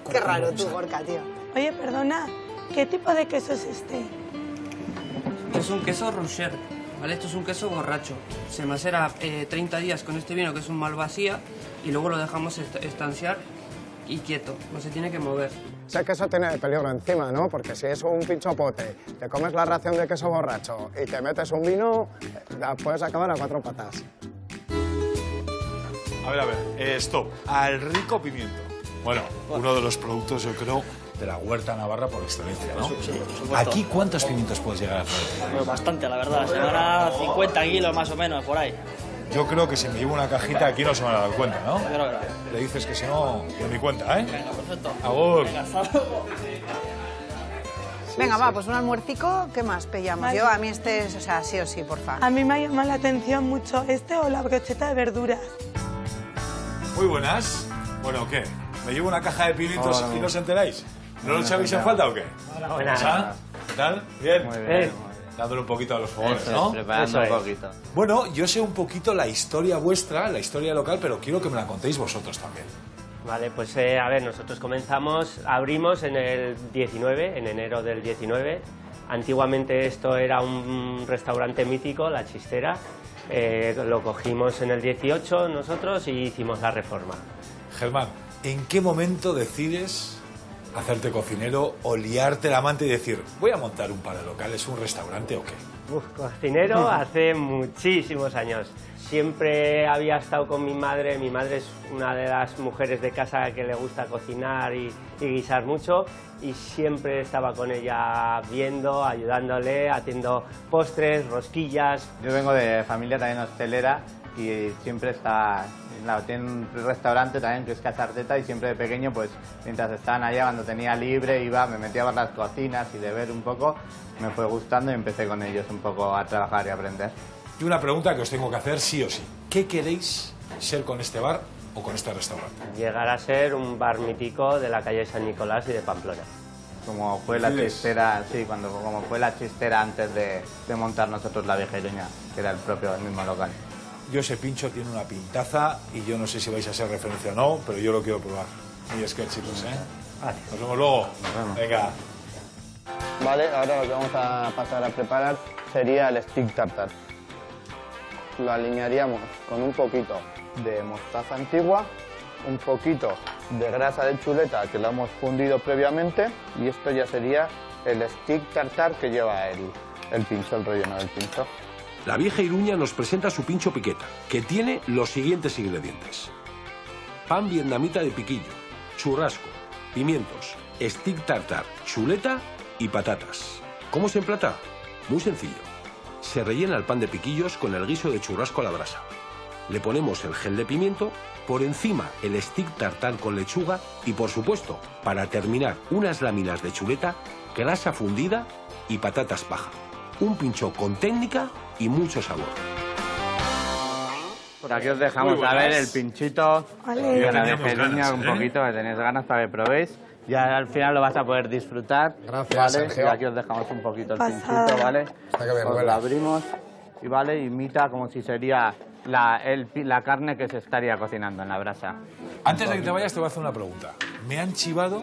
Qué raro tú, Gorka, tío. Oye, perdona, ¿qué tipo de queso es este? Es un queso rocher, ¿vale? Esto es un queso borracho. Se macera 30 días con este vino, que es un malvasía, y luego lo dejamos estanciar y quieto, no se tiene que mover. Ese queso tiene peligro encima, ¿no? Porque si es un pincho pote, te comes la ración de queso borracho y te metes un vino, puedes acabar a 4 patas. A ver, stop. Al rico pimiento. Bueno, uno de los productos, yo creo, de la huerta navarra por excelencia, ¿no? Sí, por supuesto. ¿Aquí cuántos pimientos puedes llegar a hacer? Pues bastante, la verdad. Se van a 50 kilos más o menos, por ahí. Yo creo que si me llevo una cajita aquí no se van a dar cuenta, ¿no? Yo creo que no. Le dices que si no, de mi cuenta, ¿eh? Venga, perfecto. Agur. Venga, hasta luego. Venga, va, pues un almuercico, ¿qué más pillamos? Vale. Yo, a mí este es, o sea, sí o sí, porfa. A mí me ha llamado la atención mucho este o la brocheta de verduras. Muy buenas. Bueno, ¿qué? ¿Me llevo una caja de pimientos Hola. y no os enteráis? ¿No lo echáis en falta o qué? Buenas. ¿Ah? ¿Qué tal? Bien. Muy bien. Dándole un poquito a los fogones, Eso es, ¿no? preparando un poquito. Bueno, yo sé un poquito la historia vuestra, la historia local, pero quiero que me la contéis vosotros también. Vale, pues a ver, nosotros abrimos en el 19, en enero del 19. Antiguamente esto era un restaurante mítico, La Chistera. Lo cogimos en el 18 nosotros y hicimos la reforma. Germán, ¿en qué momento decides hacerte cocinero o liarte la manta y decir, voy a montar un par de locales, un restaurante o qué? Cocinero hace muchísimos años. Siempre había estado con mi madre. Mi madre es una de las mujeres de casa que le gusta cocinar y guisar mucho. Y siempre estaba con ella viendo, ayudándole, haciendo postres, rosquillas. Yo vengo de familia también hostelera y siempre está... Tiene un restaurante también que es Casa Arteta y siempre de pequeño, pues mientras estaban allá, cuando tenía libre, me metía a ver las cocinas y de ver un poco, me fue gustando y empecé con ellos un poco a trabajar y a aprender. Y una pregunta que os tengo que hacer sí o sí. ¿Qué queréis ser con este bar o con este restaurante? Llegar a ser un bar mítico de la calle San Nicolás y de Pamplona. Como fue la chistera, sí, como fue la chistera antes de montar nosotros la Vieja Iruña, que era el mismo local. Yo ese pincho tiene una pintaza y yo no sé si vais a hacer referencia o no, pero yo lo quiero probar. Y es que chicos, ¿eh? Vale. Nos vemos luego. Nos vemos. Venga. Vale, ahora lo que vamos a pasar a preparar sería el stick tartar. Lo alinearíamos con un poquito de mostaza antigua, un poquito de grasa de chuleta que lo hemos fundido previamente y esto ya sería el stick tartar que lleva el pincho, el relleno del pincho. La vieja Iruña nos presenta su pincho piqueta, que tiene los siguientes ingredientes: pan vietnamita de piquillo, churrasco, pimientos, stick tartar, chuleta y patatas. ¿Cómo se emplata? Muy sencillo. Se rellena el pan de piquillos con el guiso de churrasco a la brasa. Le ponemos el gel de pimiento, por encima el stick tartar con lechuga y, por supuesto, para terminar, unas láminas de chuleta, grasa fundida y patatas paja. Un pincho con técnica y mucho sabor. Por aquí os dejamos a ver el pinchito de la vieja Iruña, un poquito, que tenéis ganas para que probéis. Ya al final lo vas a poder disfrutar. Gracias, ¿vale? Sergio. Y aquí os dejamos un poquito el Pasada. pinchito, ¿vale? Está que bien Os huele. lo abrimos y vale, imita como si sería la carne que se estaría cocinando en la brasa. Antes de que te vayas, te voy a hacer una pregunta. Me han chivado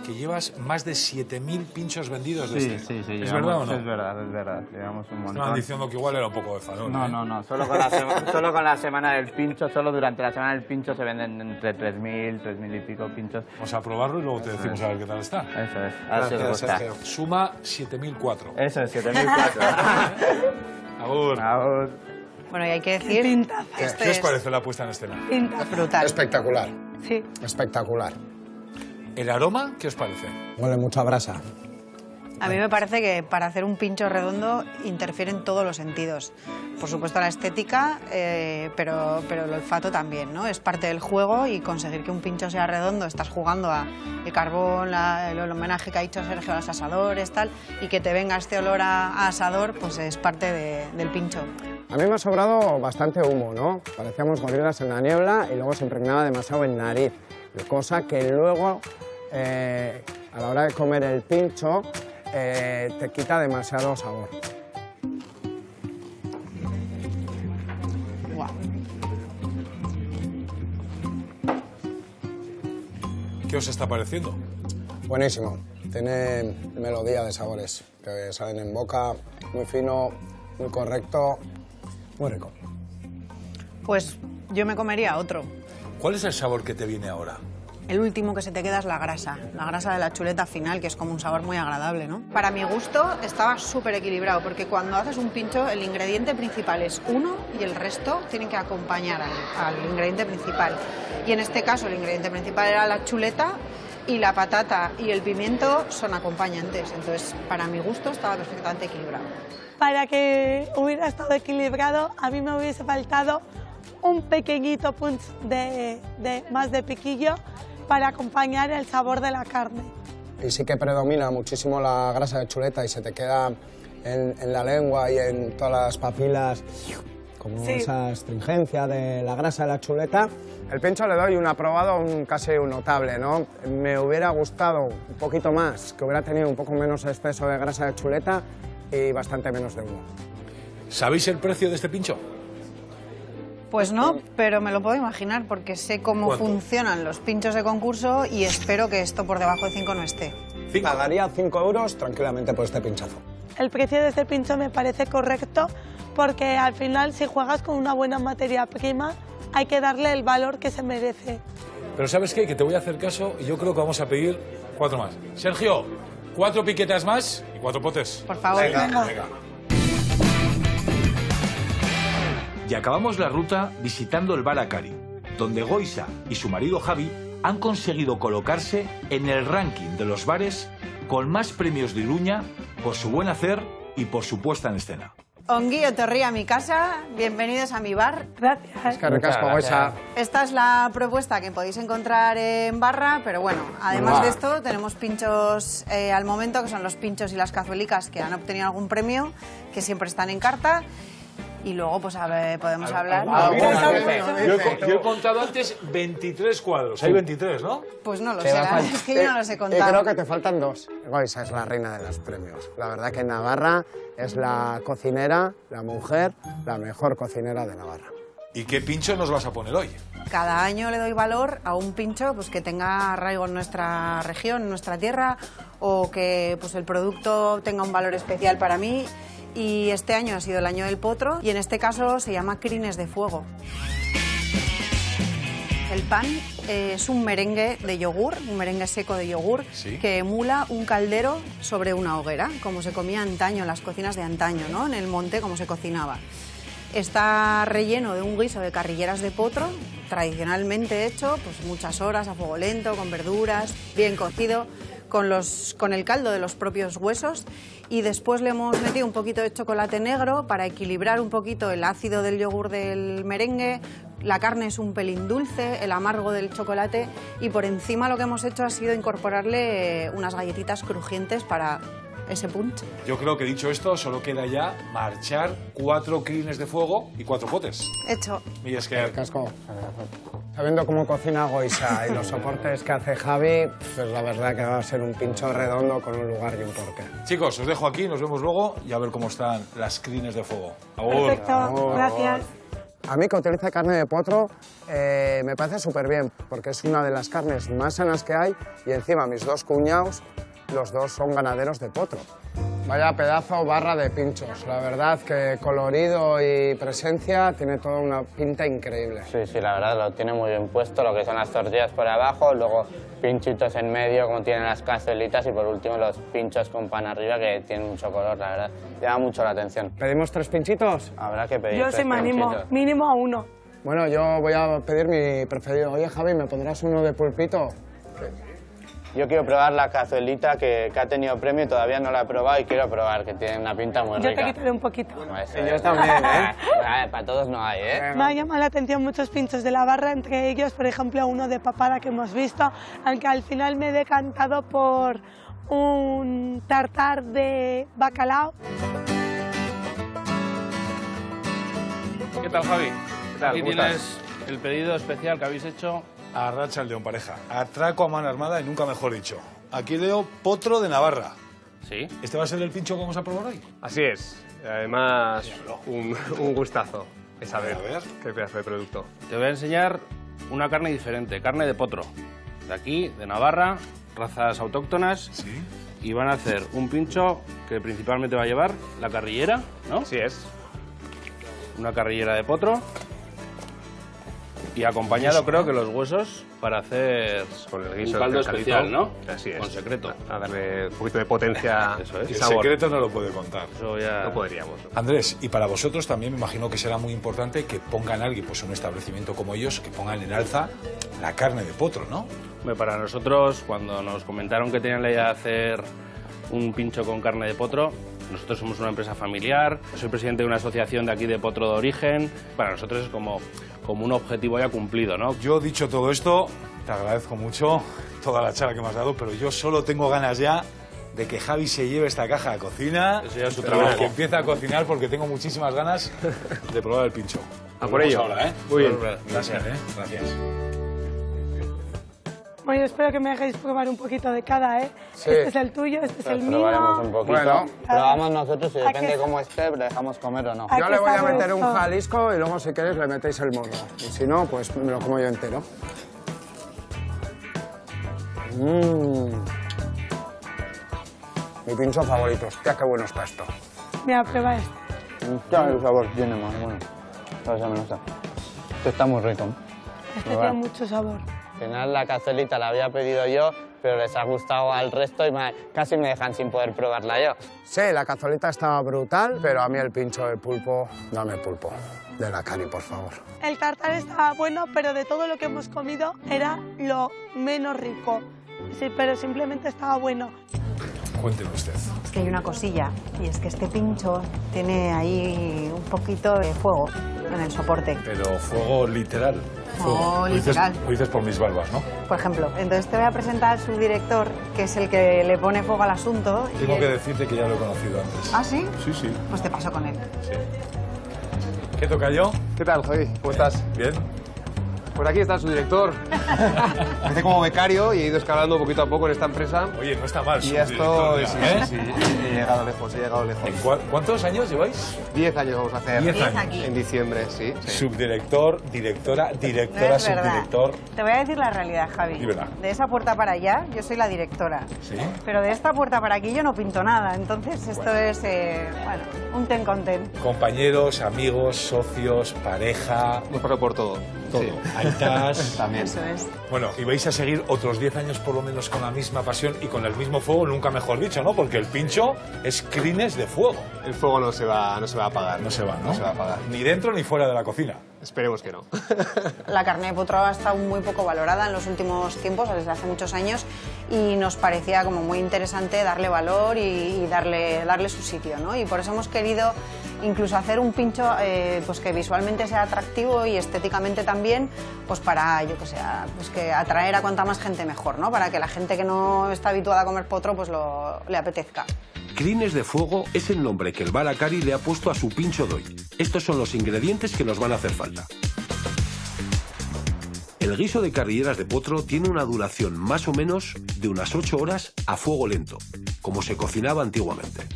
que llevas más de 7.000 pinchos vendidos de Sí, este. sí, sí. ¿Es verdad o no? Es verdad. Llevamos un montón. Estaban diciendo que igual era un poco de farol. No. Solo con la semana del pincho, solo durante la semana del pincho se venden entre 3.000, 3.000 y pico pinchos. Vamos a probarlo y luego te decimos a ver qué tal está. Eso es. A ver si os gusta. Suma 7.004. Eso es, 7.004. Agur. Bueno, y hay que decir... ¿Qué os parece la puesta en escena? Brutal. Espectacular. Sí. Espectacular. ¿El aroma qué os parece? Huele mucho a brasa. A mí me parece que para hacer un pincho redondo interfieren todos los sentidos. Por supuesto la estética, pero el olfato también, ¿no? Es parte del juego y conseguir que un pincho sea redondo, estás jugando a el carbón, el homenaje que ha hecho Sergio a los asadores, tal, y que te venga este olor a asador, pues es parte del pincho. A mí me ha sobrado bastante humo, ¿no? Parecíamos gorilas en la niebla y luego se impregnaba demasiado en nariz, cosa que luego, a la hora de comer el pincho, te quita demasiado sabor. ¿Qué os está pareciendo? Buenísimo. Tiene melodía de sabores que salen en boca, muy fino, muy correcto, muy rico. Pues yo me comería otro. ¿Cuál es el sabor que te viene ahora? El último que se te queda es la grasa de la chuleta final, que es como un sabor muy agradable, ¿no? Para mi gusto estaba súper equilibrado, porque cuando haces un pincho el ingrediente principal es uno y el resto tienen que acompañar al ingrediente principal. Y en este caso el ingrediente principal era la chuleta y la patata y el pimiento son acompañantes. Entonces, para mi gusto estaba perfectamente equilibrado. Para que hubiera estado equilibrado, a mí me hubiese faltado un pequeñito punch más de piquillo para acompañar el sabor de la carne. Y sí que predomina muchísimo la grasa de chuleta y se te queda en la lengua y en todas las papilas como esa astringencia de la grasa de la chuleta. El pincho le doy un aprobado, casi un notable, ¿no? Me hubiera gustado un poquito más, que hubiera tenido un poco menos exceso de grasa de chuleta y bastante menos de humo. ¿Sabéis el precio de este pincho? Pues no, pero me lo puedo imaginar porque sé cómo funcionan los pinchos de concurso y espero que esto por debajo de 5 no esté. Pagaría 5 euros tranquilamente por este pinchazo. El precio de este pincho me parece correcto porque al final si juegas con una buena materia prima hay que darle el valor que se merece. Pero ¿sabes qué? Que te voy a hacer caso y yo creo que vamos a pedir 4 más. Sergio, 4 piquetas más y 4 potes. Por favor. Venga. Y acabamos la ruta visitando el bar Akari, donde Goisa y su marido Javi han conseguido colocarse en el ranking de los bares con más premios de Iruña por su buen hacer y por su puesta en escena. Ongi etorri a mi casa, bienvenidos a mi bar. Gracias. Esta es la propuesta que podéis encontrar en barra, pero bueno, además de esto tenemos pinchos al momento, que son los pinchos y las cazuelicas que han obtenido algún premio, que siempre están en carta. Y luego, pues, a ver, podemos hablar. Yo he contado antes 23 cuadros. Hay 23, ¿no? Pues no lo sé, es que yo no los he Y contado. creo que te faltan 2. Goisa es la reina de los premios. La verdad que en Navarra es la cocinera, la mujer, la mejor cocinera de Navarra. ¿Y qué pincho nos vas a poner hoy? Cada año le doy valor a un pincho pues, que tenga arraigo en nuestra región, en nuestra tierra, o que pues, el producto tenga un valor especial para mí. Y este año ha sido el año del potro y en este caso se llama Crines de Fuego. El pan es un merengue de yogur, un merengue seco de yogur, ¿Sí? que emula un caldero sobre una hoguera, como se comía antaño, en las cocinas de antaño, ¿no? En el monte, como se cocinaba. Está relleno de un guiso de carrilleras de potro, tradicionalmente hecho, pues muchas horas a fuego lento, con verduras, bien cocido, con el caldo de los propios huesos, y después le hemos metido un poquito de chocolate negro para equilibrar un poquito el ácido del yogur del merengue. La carne es un pelín dulce, el amargo del chocolate, y por encima lo que hemos hecho ha sido incorporarle unas galletitas crujientes para ese punch. Yo creo que dicho esto, solo queda ya marchar 4 crines de fuego y 4 potes. Hecho. Y es que... Casco. Sabiendo cómo cocina Goisa y los soportes que hace Javi, pues la verdad que va a ser un pincho redondo con un lugar y un porqué. Chicos, os dejo aquí, nos vemos luego y a ver cómo están las crines de fuego. Agur. Perfecto, gracias. A mí que utilice carne de potro me parece súper bien, porque es una de las carnes más sanas que hay y encima mis 2 cuñados, los 2 son ganaderos de potro. Vaya pedazo barra de pinchos, la verdad que colorido y presencia tiene toda una pinta increíble. Sí, sí, la verdad lo tiene muy bien puesto, lo que son las tortillas por abajo, luego pinchitos en medio como tienen las cazuelitas y por último los pinchos con pan arriba que tienen mucho color, la verdad. Llama mucho la atención. ¿Pedimos 3 pinchitos? Habrá que pedir Yo 3 sí me animo, pinchitos. mínimo a 1. Bueno, yo voy a pedir mi preferido. Oye, Javi, ¿me pondrás uno de pulpito? Yo quiero probar la cazuelita que ha tenido premio y todavía no la he probado y quiero probar, que tiene una pinta muy Yo rica. te quitaré un poquito. Yo también, ¿eh? Para todos no hay, ¿eh? Me ha llamado la atención muchos pinchos de la barra, entre ellos, por ejemplo, uno de papada que hemos visto, aunque al final me he decantado por un tartar de bacalao. ¿Qué tal, Javi? ¿Qué tal? Aquí ¿Cómo tienes estás? el pedido especial que habéis hecho. Arracha el León, pareja. Atraco a mano armada y nunca mejor dicho. Aquí leo potro de Navarra. Sí. ¿Este va a ser el pincho que vamos a probar hoy? Así es. Además, un gustazo. Es a ver qué pedazo de producto. Te voy a enseñar una carne diferente, carne de potro. De aquí, de Navarra, razas autóctonas. Sí. Y van a hacer un pincho que principalmente va a llevar la carrillera, ¿no? Así es. Una carrillera de potro. Y acompañado, creo que los huesos para hacer Con el guiso un caldo del caldito. especial, ¿no? Así es. Con secreto. A darle un poquito de potencia Eso es. y El sabor. secreto no lo puede contar. Eso ya... No podríamos. Andrés, y para vosotros también me imagino que será muy importante que pongan alguien, pues un establecimiento como ellos, que pongan en alza la carne de potro, ¿no? Hombre, para nosotros, cuando nos comentaron que tenían la idea de hacer un pincho con carne de potro, nosotros somos una empresa familiar, soy presidente de una asociación de aquí de potro de origen. Para nosotros es como un objetivo ya cumplido, ¿no? Yo, dicho todo esto, te agradezco mucho toda la charla que me has dado, pero yo solo tengo ganas ya de que Javi se lleve esta caja a cocina. Eso ya es tu pero trabajo. que empiece a cocinar porque tengo muchísimas ganas de probar el pincho. A por ello. Ahora, ¿eh? Muy bien. Gracias, Gracias. Bueno, espero que me dejéis probar un poquito de cada, ¿eh? Sí. Este es el tuyo, este es el mío. Probaremos un poquito. Bueno. Probamos nosotros y ¿A depende qué cómo esté, le dejamos comer o no. ¿A Yo qué le voy a sabe meter un esto? Jalisco y luego, si queréis, le metéis el morro. Y si no, pues me lo como yo entero. Mi pincho favorito. Hostia, qué bueno está esto. Mira, prueba este. Ya el sabor tiene más, bueno. Esa me gusta. Esto está muy rico. Este Muy tiene bueno. mucho sabor. Al final la cazuelita la había pedido yo, pero les ha gustado al resto y casi me dejan sin poder probarla yo. Sí, la cazolita estaba brutal, pero a mí el pincho de pulpo, dame pulpo. De la cari, por favor. El tartar estaba bueno, pero de todo lo que hemos comido era lo menos rico. Sí, pero simplemente estaba bueno. Cuénteme usted. Es que hay una cosilla, y es que este pincho tiene ahí un poquito de fuego en el soporte, Pero fuego literal. No, literal. Lo dices por mis barbas, ¿no? por ejemplo. Entonces te voy a presentar al subdirector, que es el que le pone fuego al asunto. y Tengo que él- decirte que ya lo he conocido antes. ¿Ah, sí? Sí, sí. Pues te paso con él. ¿Qué toca yo? ¿Qué tal, Javi? ¿Cómo estás? Bien. Pues aquí está su director. Empecé como becario y he ido escalando poquito a poco en esta empresa. Oye, no está mal. Y esto, subdirector, sí, ¿eh? sí, sí, he llegado lejos, he llegado lejos. ¿Cuántos años lleváis? 10 años vamos a hacer. 10 años. En diciembre, sí. Subdirector, directora, No directora, es verdad. subdirector. Te voy a decir la realidad, Javi. Dímela. De esa puerta para allá, yo soy la directora. ¿Sí? Pero de esta puerta para aquí yo no pinto nada. Entonces esto es, bueno, un ten con ten. Compañeros, amigos, socios, pareja. Hemos pasado por todo. todo. Sí. Aitas. También. Eso es. Bueno, y vais a seguir otros 10 años por lo menos con la misma pasión y con el mismo fuego, nunca mejor dicho, ¿no? Porque el pincho es crines de fuego. El fuego no se va a apagar. No se va, ¿no? No se va a apagar. Ni dentro ni fuera de la cocina. Esperemos que no. La carne de potro ha estado muy poco valorada en los últimos tiempos, desde hace muchos años, y nos parecía como muy interesante darle valor y darle su sitio, ¿no? Y por eso hemos querido incluso hacer un pincho pues que visualmente sea atractivo y estéticamente también, pues para, yo que sé, pues que atraer a cuanta más gente mejor, ¿no? Para que la gente que no está habituada a comer potro pues le apetezca. Crines de fuego es el nombre que el bar Akari le ha puesto a su pincho de hoy. Estos son los ingredientes que nos van a hacer falta. El guiso de carrilleras de potro tiene una duración más o menos de unas 8 horas a fuego lento, como se cocinaba antiguamente.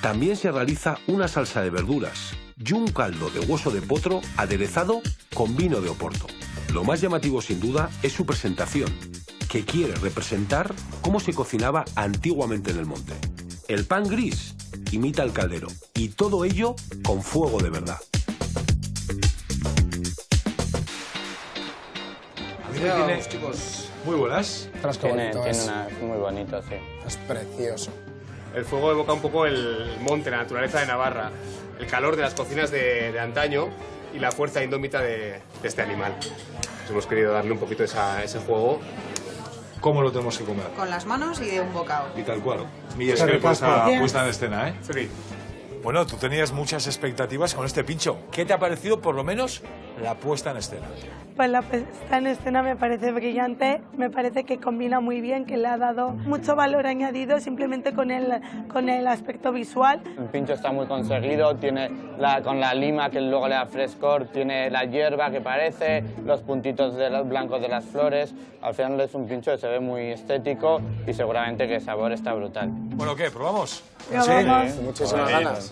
También se realiza una salsa de verduras y un caldo de hueso de potro aderezado con vino de Oporto. Lo más llamativo sin duda es su presentación, que quiere representar cómo se cocinaba antiguamente en el monte. El pan gris imita el caldero y todo ello con fuego de verdad. A mí me tiene, chicos, muy buenas. Tiene muy bonito, sí. Es precioso. El fuego evoca un poco el monte, la naturaleza de Navarra, el calor de las cocinas de antaño y la fuerza indómita de este animal. Pues hemos querido darle un poquito ese juego. ¿Cómo lo tenemos que comer? Con las manos y de un bocado. Y tal cual. Mi puesta en escena, ¿eh? Sí. Bueno, tú tenías muchas expectativas con este pincho. ¿Qué te ha parecido, por lo menos, la puesta en escena? Pues la puesta en escena me parece brillante, me parece que combina muy bien, que le ha dado mucho valor añadido simplemente con el aspecto visual. El pincho está muy conseguido, tiene con la lima que luego le da frescor, tiene la hierba que parece, los puntitos de los blancos de las flores. Al final es un pincho que se ve muy estético y seguramente que el sabor está brutal. Bueno, ¿qué? ¿Probamos? Sí, muchísimas ganas.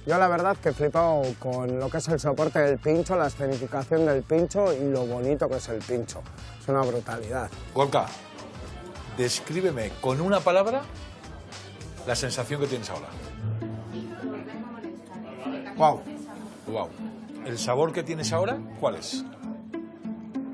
Yo la verdad que he flipado con lo que es el soporte del pincho, la escenificación del pincho y lo bonito que es el pincho. Es una brutalidad. Gorka, descríbeme con una palabra la sensación que tienes ahora. Wow. Wow. ¿El sabor que tienes ahora, cuál es?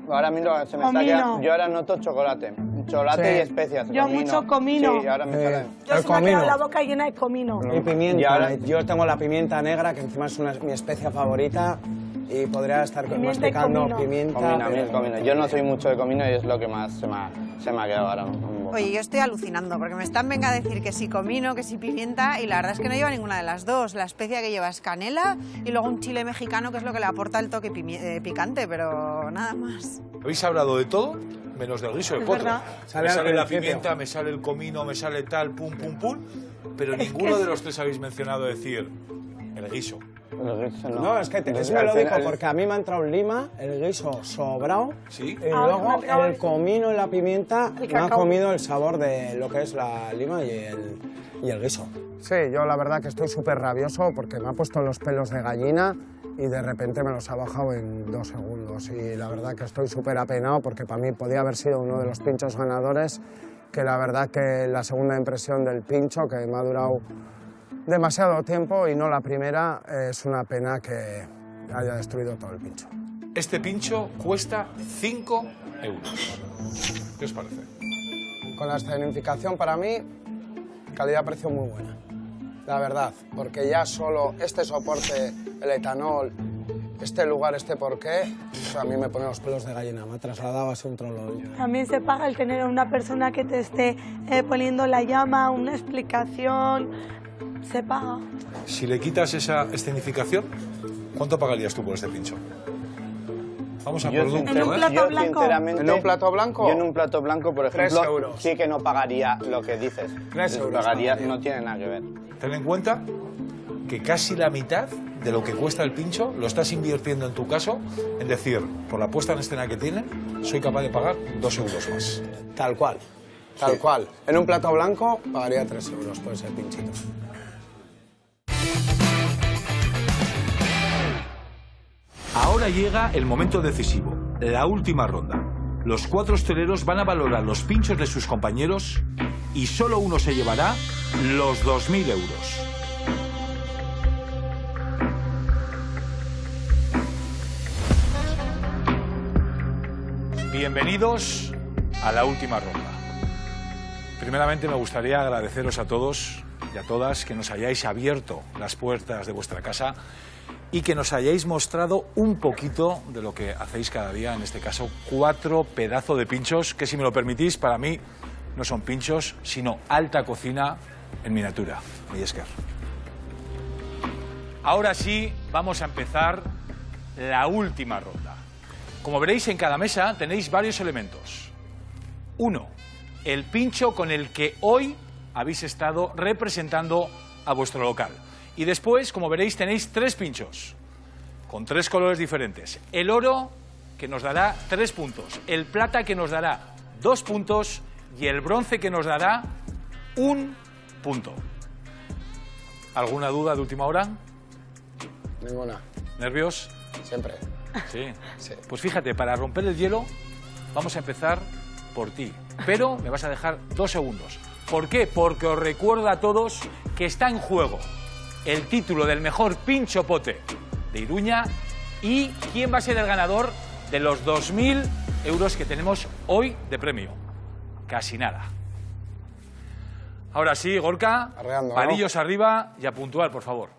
Ahora mismo se me está quedando. Yo ahora noto chocolate. Chocolate Sí. y especias. Yo mucho comino. Sí, ahora me sale. Yo se me ha quedado la boca llena de comino. Y pimienta. Y ahora- Yo tengo la pimienta negra, que encima es mi especia favorita, y podría estar Pimienta y masticando comino. pimienta. Comino, a mí el pero- comino. Yo no soy mucho de comino y es lo que más se me ha quedado ahora. Oye, yo estoy alucinando porque me están venga a decir que sí comino, que sí pimienta y la verdad es que no lleva ninguna de las dos. La especia que lleva es canela y luego un chile mexicano que es lo que le aporta el toque picante, pero nada más. Habéis hablado de todo, menos del guiso de Es potro. verdad. Me Sale sale al la principio. pimienta, me sale el comino, me sale tal, pum, pum, pum, pero Es ninguno que- de los tres habéis mencionado decir el guiso. El guiso No, es que es Al melódico final- porque a mí me ha entrado lima, el guiso sobrado, ¿Sí? y Ahora me ha luego entrado el comino y la pimienta el me ha cacao. comido el sabor de lo que es la lima y el guiso. Sí, yo la verdad que estoy súper rabioso porque me ha puesto los pelos de gallina y de repente me los ha bajado en 2 segundos. Y la verdad que estoy súper apenado porque para mí podía haber sido uno de los pinchos ganadores, que la verdad que la segunda impresión del pincho, que me ha durado demasiado tiempo y no la primera, es una pena que haya destruido todo el pincho. Este pincho cuesta 5 euros. ¿Qué os parece? Con la escenificación para mí, calidad-precio muy buena. La verdad, porque ya solo este soporte, el etanol, este lugar, este porqué, a mí me pone los pelos de gallina, me ha trasladado así un trollo. También se paga el tener a una persona que te esté poniendo la llama, una explicación. Se paga. Si le quitas esa escenificación, ¿cuánto pagarías tú por este pincho? Vamos a Yo producto, ¿En un ¿eh? plato Yo, blanco? sinceramente, ¿En un plato blanco? Yo en un plato blanco, por 3 ejemplo, euros. sí que no pagaría lo que dices. 3 euros Pagaría, pagaría. no tiene nada que ver. Ten en cuenta que casi la mitad de lo que cuesta el pincho lo estás invirtiendo en tu caso en decir, por la puesta en escena que tiene, soy capaz de pagar 2 euros más. Tal cual, tal cual. En un plato blanco pagaría 3 euros por ese pinchito. Ahora llega el momento decisivo, la última ronda. Los 4 hosteleros van a valorar los pinchos de sus compañeros y solo uno se llevará los 2.000 euros. bienvenidos a la última ronda. Primeramente me gustaría agradeceros a todos y a todas que nos hayáis abierto las puertas de vuestra casa y que nos hayáis mostrado un poquito de lo que hacéis cada día, en este caso 4 pedazos de pinchos, que si me lo permitís, para mí no son pinchos, sino alta cocina en miniatura. Mila esker. Ahora sí, vamos a empezar la última ronda. Como veréis, en cada mesa tenéis varios elementos. 1, el pincho con el que hoy habéis estado representando a vuestro local. Y después, como veréis, tenéis 3 pinchos, con 3 colores diferentes. El oro, que nos dará 3 puntos, el plata, que nos dará 2 puntos, y el bronce, que nos dará 1 punto. ¿Alguna duda de última hora? Ninguna. ¿Nervios? Siempre. Sí. Pues fíjate, para romper el hielo, vamos a empezar por ti. Pero me vas a dejar 2 segundos. ¿Por qué? Porque os recuerdo a todos que está en juego el título del mejor pincho pote de Iruña y quién va a ser el ganador de los 2.000 euros que tenemos hoy de premio. Casi nada. Ahora sí, Gorka, arreando, palillos, ¿no? Arriba y a puntuar, por favor.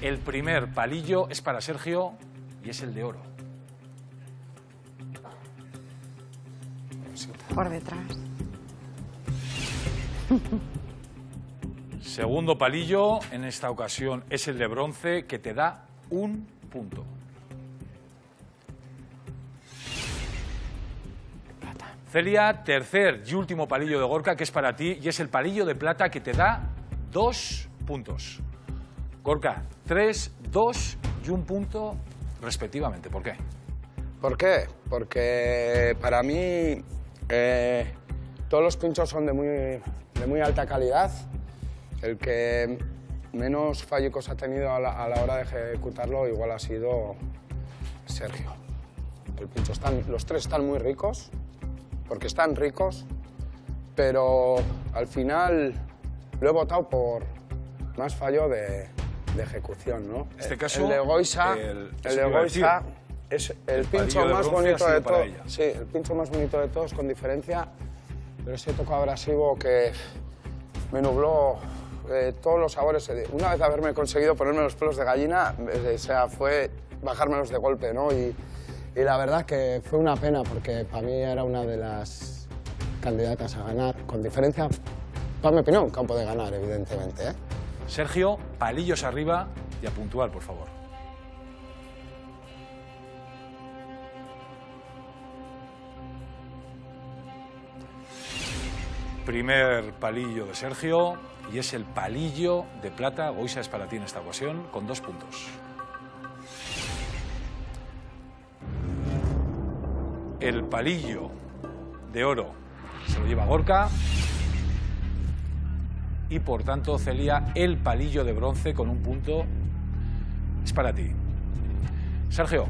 El primer palillo es para Sergio y es el de oro. Por detrás. Segundo palillo, en esta ocasión, es el de bronce, que te da 1 punto. Celia, tercer y último palillo de Gorka, que es para ti, y es el palillo de plata, que te da 2 puntos. Gorka, 3, 2 y 1 punto respectivamente. ¿Por qué? ¿Por qué? Porque para mí todos los pinchos son de muy alta calidad. El que menos fallicos ha tenido a la hora de ejecutarlo igual ha sido Sergio. Los 3 están muy ricos, porque están ricos, pero al final lo he votado por más fallo de ejecución, ¿no? En este caso, el de Goisa, es el pincho más bonito de todos. Sí, el pincho más bonito de todos, con diferencia, pero ese tocado abrasivo que me nubló todos los sabores. Una vez haberme conseguido ponerme los pelos de gallina, o sea, fue bajármelos de golpe, ¿no? Y la verdad que fue una pena, porque para mí era una de las candidatas a ganar. Con diferencia, para mi opinión, campo de ganar, evidentemente, ¿eh? Sergio, palillos arriba y a puntuar, por favor. Primer palillo de Sergio y es el palillo de plata. Goisa, es para ti en esta ocasión, con 2 puntos. El palillo de oro se lo lleva Gorka. Y por tanto, Celia, el palillo de bronce con 1 punto es para ti. Sergio,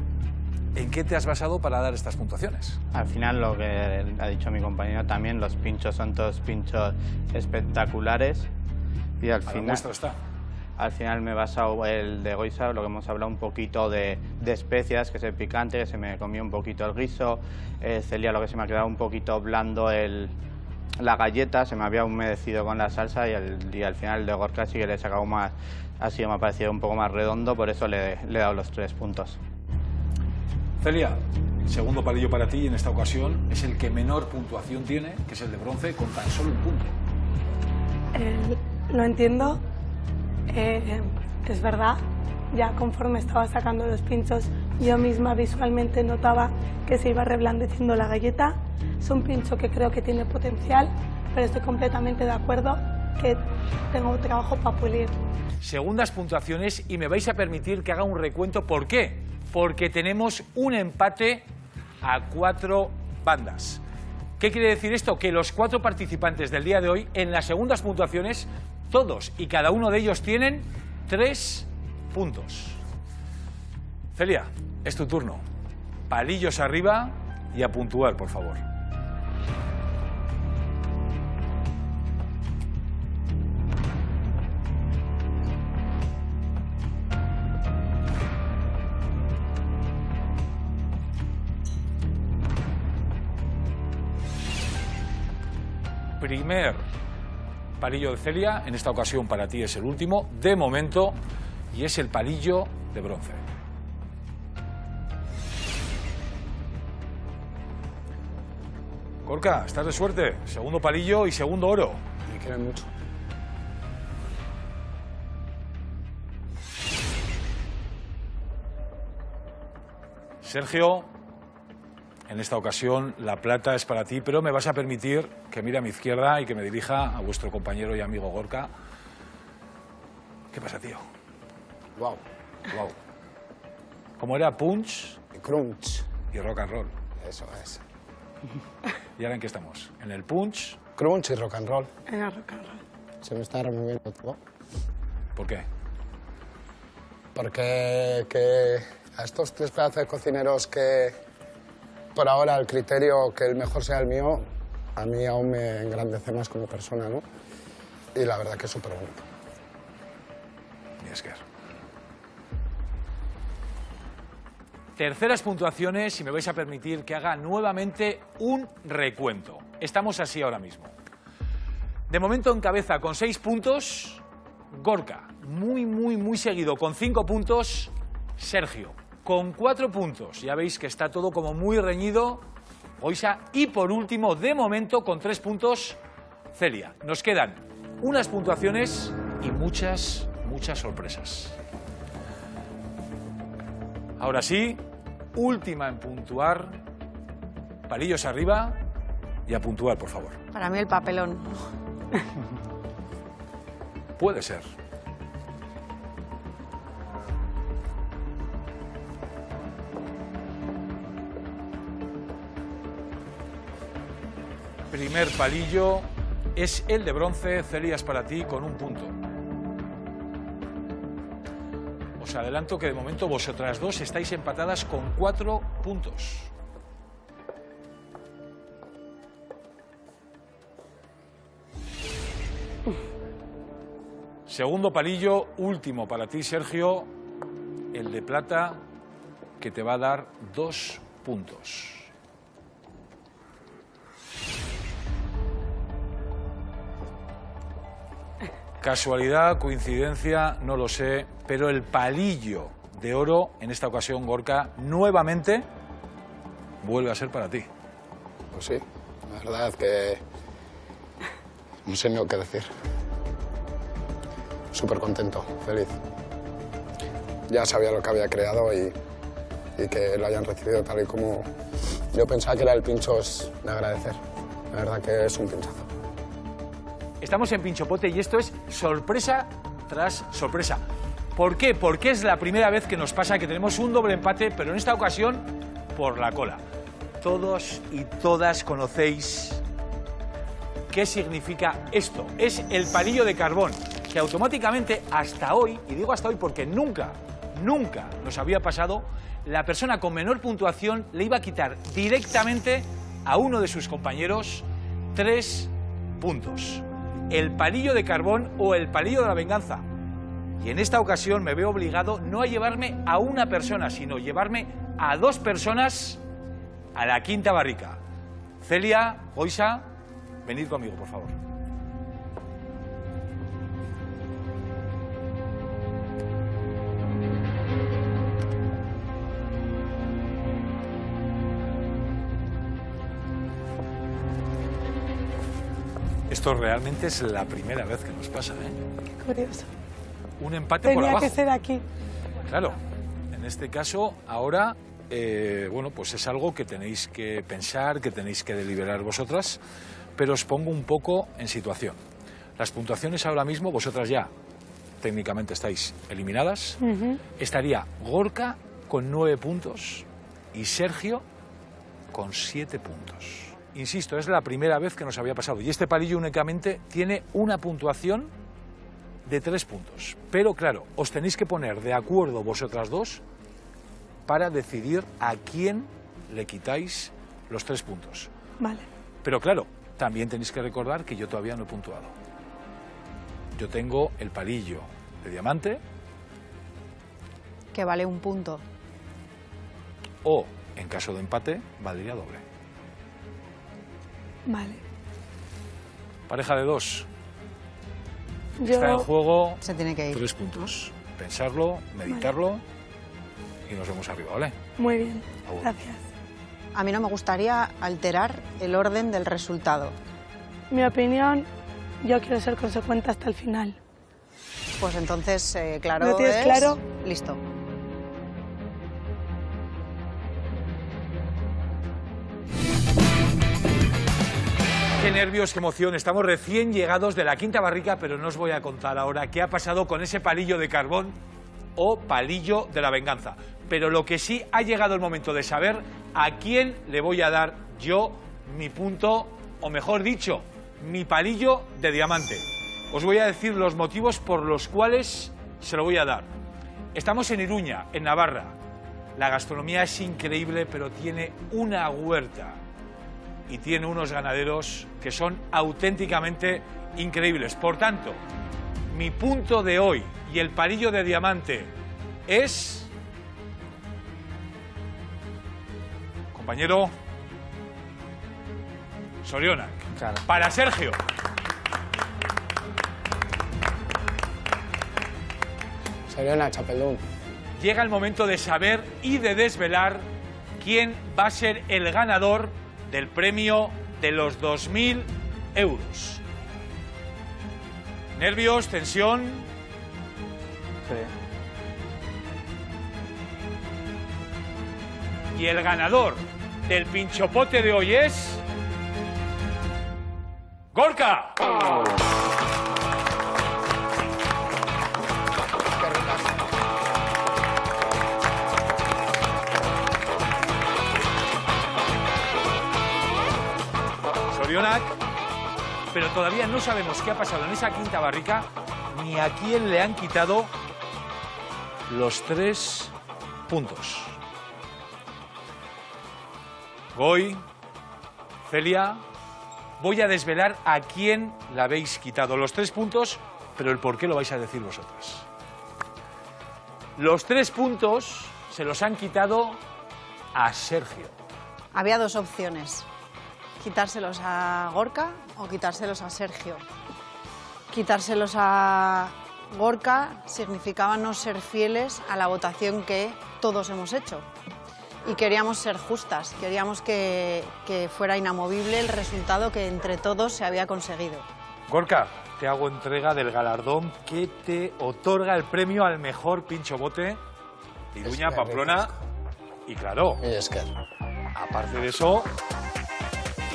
¿en qué te has basado para dar estas puntuaciones? Al final, lo que ha dicho mi compañero también, los pinchos son todos pinchos espectaculares. Y al final, muestra está. Al final me he basado el de Goisa, lo que hemos hablado un poquito de especias, que es el picante, que se me comió un poquito el guiso. Celia, lo que se me ha quedado un poquito blando la galleta, se me había humedecido con la salsa, y al final el de Gorka sí que le he sacado más, me ha parecido un poco más redondo, por eso le he dado los 3 puntos. Celia, segundo palillo para ti, y en esta ocasión es el que menor puntuación tiene, que es el de bronce, con tan solo 1 punto. Lo entiendo, es verdad, ya conforme estaba sacando los pinchos, yo misma visualmente notaba que se iba reblandeciendo la galleta. Es un pincho que creo que tiene potencial, pero estoy completamente de acuerdo que tengo trabajo para pulir. Segundas puntuaciones, y me vais a permitir que haga un recuento. ¿Por qué? Porque tenemos un empate a 4 bandas. ¿Qué quiere decir esto? Que los 4 participantes del día de hoy, en las segundas puntuaciones, todos y cada uno de ellos tienen 3 puntos. Celia, es tu turno. Palillos arriba y a puntuar, por favor. Primer palillo de Celia, en esta ocasión para ti es el último, de momento, y es el palillo de bronce. Gorka, estás de suerte. Segundo palillo y segundo oro. Me quieren mucho. Sergio, en esta ocasión la plata es para ti, pero me vas a permitir que mire a mi izquierda y que me dirija a vuestro compañero y amigo Gorka. ¿Qué pasa, tío? Wow. Wow. ¿Cómo era? Punch. Y crunch. Y rock and roll. Eso es. ¿Y ahora en qué estamos? ¿En el punch? Crunch y rock and roll. En el rock and roll. Se me está removiendo todo. ¿Por qué? Porque a estos 3 pedazos de cocineros que, por ahora, el criterio que el mejor sea el mío, a mí aún me engrandece más como persona, ¿no? Y la verdad que es súper bonito. Ni es que. Terceras puntuaciones, y me vais a permitir que haga nuevamente un recuento. Estamos así ahora mismo. De momento encabeza con 6 puntos Gorka, muy seguido con 5 puntos Sergio, con 4 puntos. Ya veis que está todo como muy reñido Goisa, y por último, de momento, con 3 puntos Celia. Nos quedan unas puntuaciones y muchas sorpresas. Ahora sí, última en puntuar. Palillos arriba y a puntuar, por favor. Para mí el papelón. Puede ser. Primer palillo es el de bronce. Celia, es para ti con 1 punto. Os adelanto que de momento vosotras dos estáis empatadas con 4 puntos. Segundo palillo, último para ti, Sergio, el de plata, que te va a dar 2 puntos. Casualidad, coincidencia, no lo sé, pero el palillo de oro, en esta ocasión, Gorka, nuevamente vuelve a ser para ti. Pues sí, la verdad que no sé ni lo que decir. Súper contento, feliz. Ya sabía lo que había creado y que lo hayan recibido tal y como yo pensaba que era el pincho es de agradecer. La verdad que es un pinchazo. Estamos en Pinchopote y esto es sorpresa tras sorpresa. ¿Por qué? Porque es la primera vez que nos pasa que tenemos un doble empate, pero en esta ocasión por la cola. Todos y todas conocéis qué significa esto. Es el palillo de carbón, que automáticamente hasta hoy, y digo hasta hoy porque nunca nos había pasado, la persona con menor puntuación le iba a quitar directamente a uno de sus compañeros 3 puntos. El palillo de carbón o el palillo de la venganza. Y en esta ocasión me veo obligado no a llevarme a una persona, sino llevarme a 2 personas a la quinta barrica. Celia, Goisa, venid conmigo, por favor. Esto realmente es la primera vez que nos pasa, ¿eh? Curioso. Un empate por abajo. Tenía que ser aquí. Claro, en este caso, ahora, bueno, pues es algo que tenéis que pensar, que tenéis que deliberar vosotras, pero os pongo un poco en situación. Las puntuaciones ahora mismo, vosotras ya técnicamente estáis eliminadas. Estaría Gorka con 9 puntos y Sergio con 7 puntos. Insisto, es la primera vez que nos había pasado. Y este palillo únicamente tiene una puntuación de 3 puntos. Pero claro, os tenéis que poner de acuerdo vosotras dos para decidir a quién le quitáis los 3 puntos. Vale. Pero claro, también tenéis que recordar que yo todavía no he puntuado. Yo tengo el palillo de diamante. Que vale 1 punto. O, en caso de empate, valdría doble. Vale. Pareja de dos. Yo... Está en juego Se tiene que ir. 3 puntos. Pensarlo, meditarlo y nos vemos arriba, ¿vale? Muy bien, gracias. A mí no me gustaría alterar el orden del resultado. Mi opinión, yo quiero ser consecuente hasta el final. Pues entonces, claro, ¿Lo tienes claro? Listo. Qué nervios, qué emoción. Estamos recién llegados de la Quinta Barrica, pero no os voy a contar ahora qué ha pasado con ese palillo de carbón o palillo de la venganza. Pero lo que sí ha llegado el momento de saber a quién le voy a dar yo mi punto, o mejor dicho, mi palillo de diamante. Os voy a decir los motivos por los cuales se lo voy a dar. Estamos en Iruña, en Navarra. La gastronomía es increíble, pero tiene una huerta y tiene unos ganaderos que son auténticamente increíbles. Por tanto, mi punto de hoy y el palillo de diamante es... Compañero Sorionak. Claro. Para Sergio. Sorionak, Chapelún. Llega el momento de saber y de desvelar quién va a ser el ganador del premio de los 2.000 euros. ¿Nervios? ¿Tensión? Sí. Y el ganador del pinchopote de hoy es... ¡Gorka! Sorionak, pero todavía no sabemos qué ha pasado en esa Quinta Barrica ni a quién le han quitado los 3 puntos. Goy, Celia, voy a desvelar a quién le habéis quitado los 3 puntos, pero el por qué lo vais a decir vosotras. Los 3 puntos se los han quitado a Sergio. Había dos opciones. Quitárselos a Gorka o quitárselos a Sergio. Quitárselos a Gorka significaba no ser fieles a la votación que todos hemos hecho. Y queríamos ser justas, queríamos que fuera inamovible el resultado que entre todos se había conseguido. Gorka, te hago entrega del galardón que te otorga el premio al mejor pinchobote de Iruña, Pamplona y claro, aparte de eso,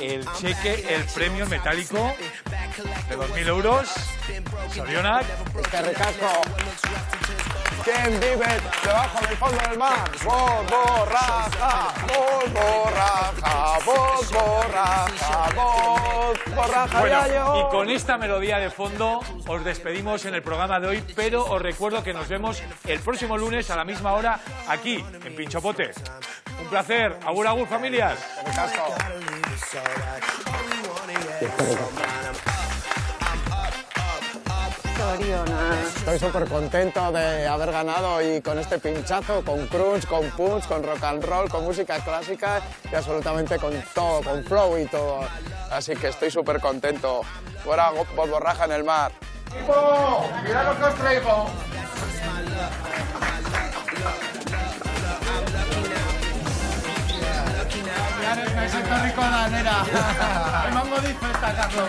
el cheque, el premio metálico de 2.000 euros. Sorionak. ¡Qué ricasco! ¿Quién vive debajo del fondo del mar? ¡Voz borraja! ¡Voz borraja! ¡Voz borraja! ¡Voz borraja! Bueno, y con esta melodía de fondo os despedimos en el programa de hoy, pero os recuerdo que nos vemos el próximo lunes a la misma hora aquí, en Pinchopote. Un placer. Agur, agur, familias. Estoy súper contento de haber ganado y con este pinchazo, con crunch, con punch, con rock and roll, con música clásica y absolutamente con todo, con flow y todo. Así que estoy súper contento. Fuera voz borraja en el mar. ¡Equipo! ¡Mirad lo que os traigo! Me siento rico en la nera. Me mango de espectáculo.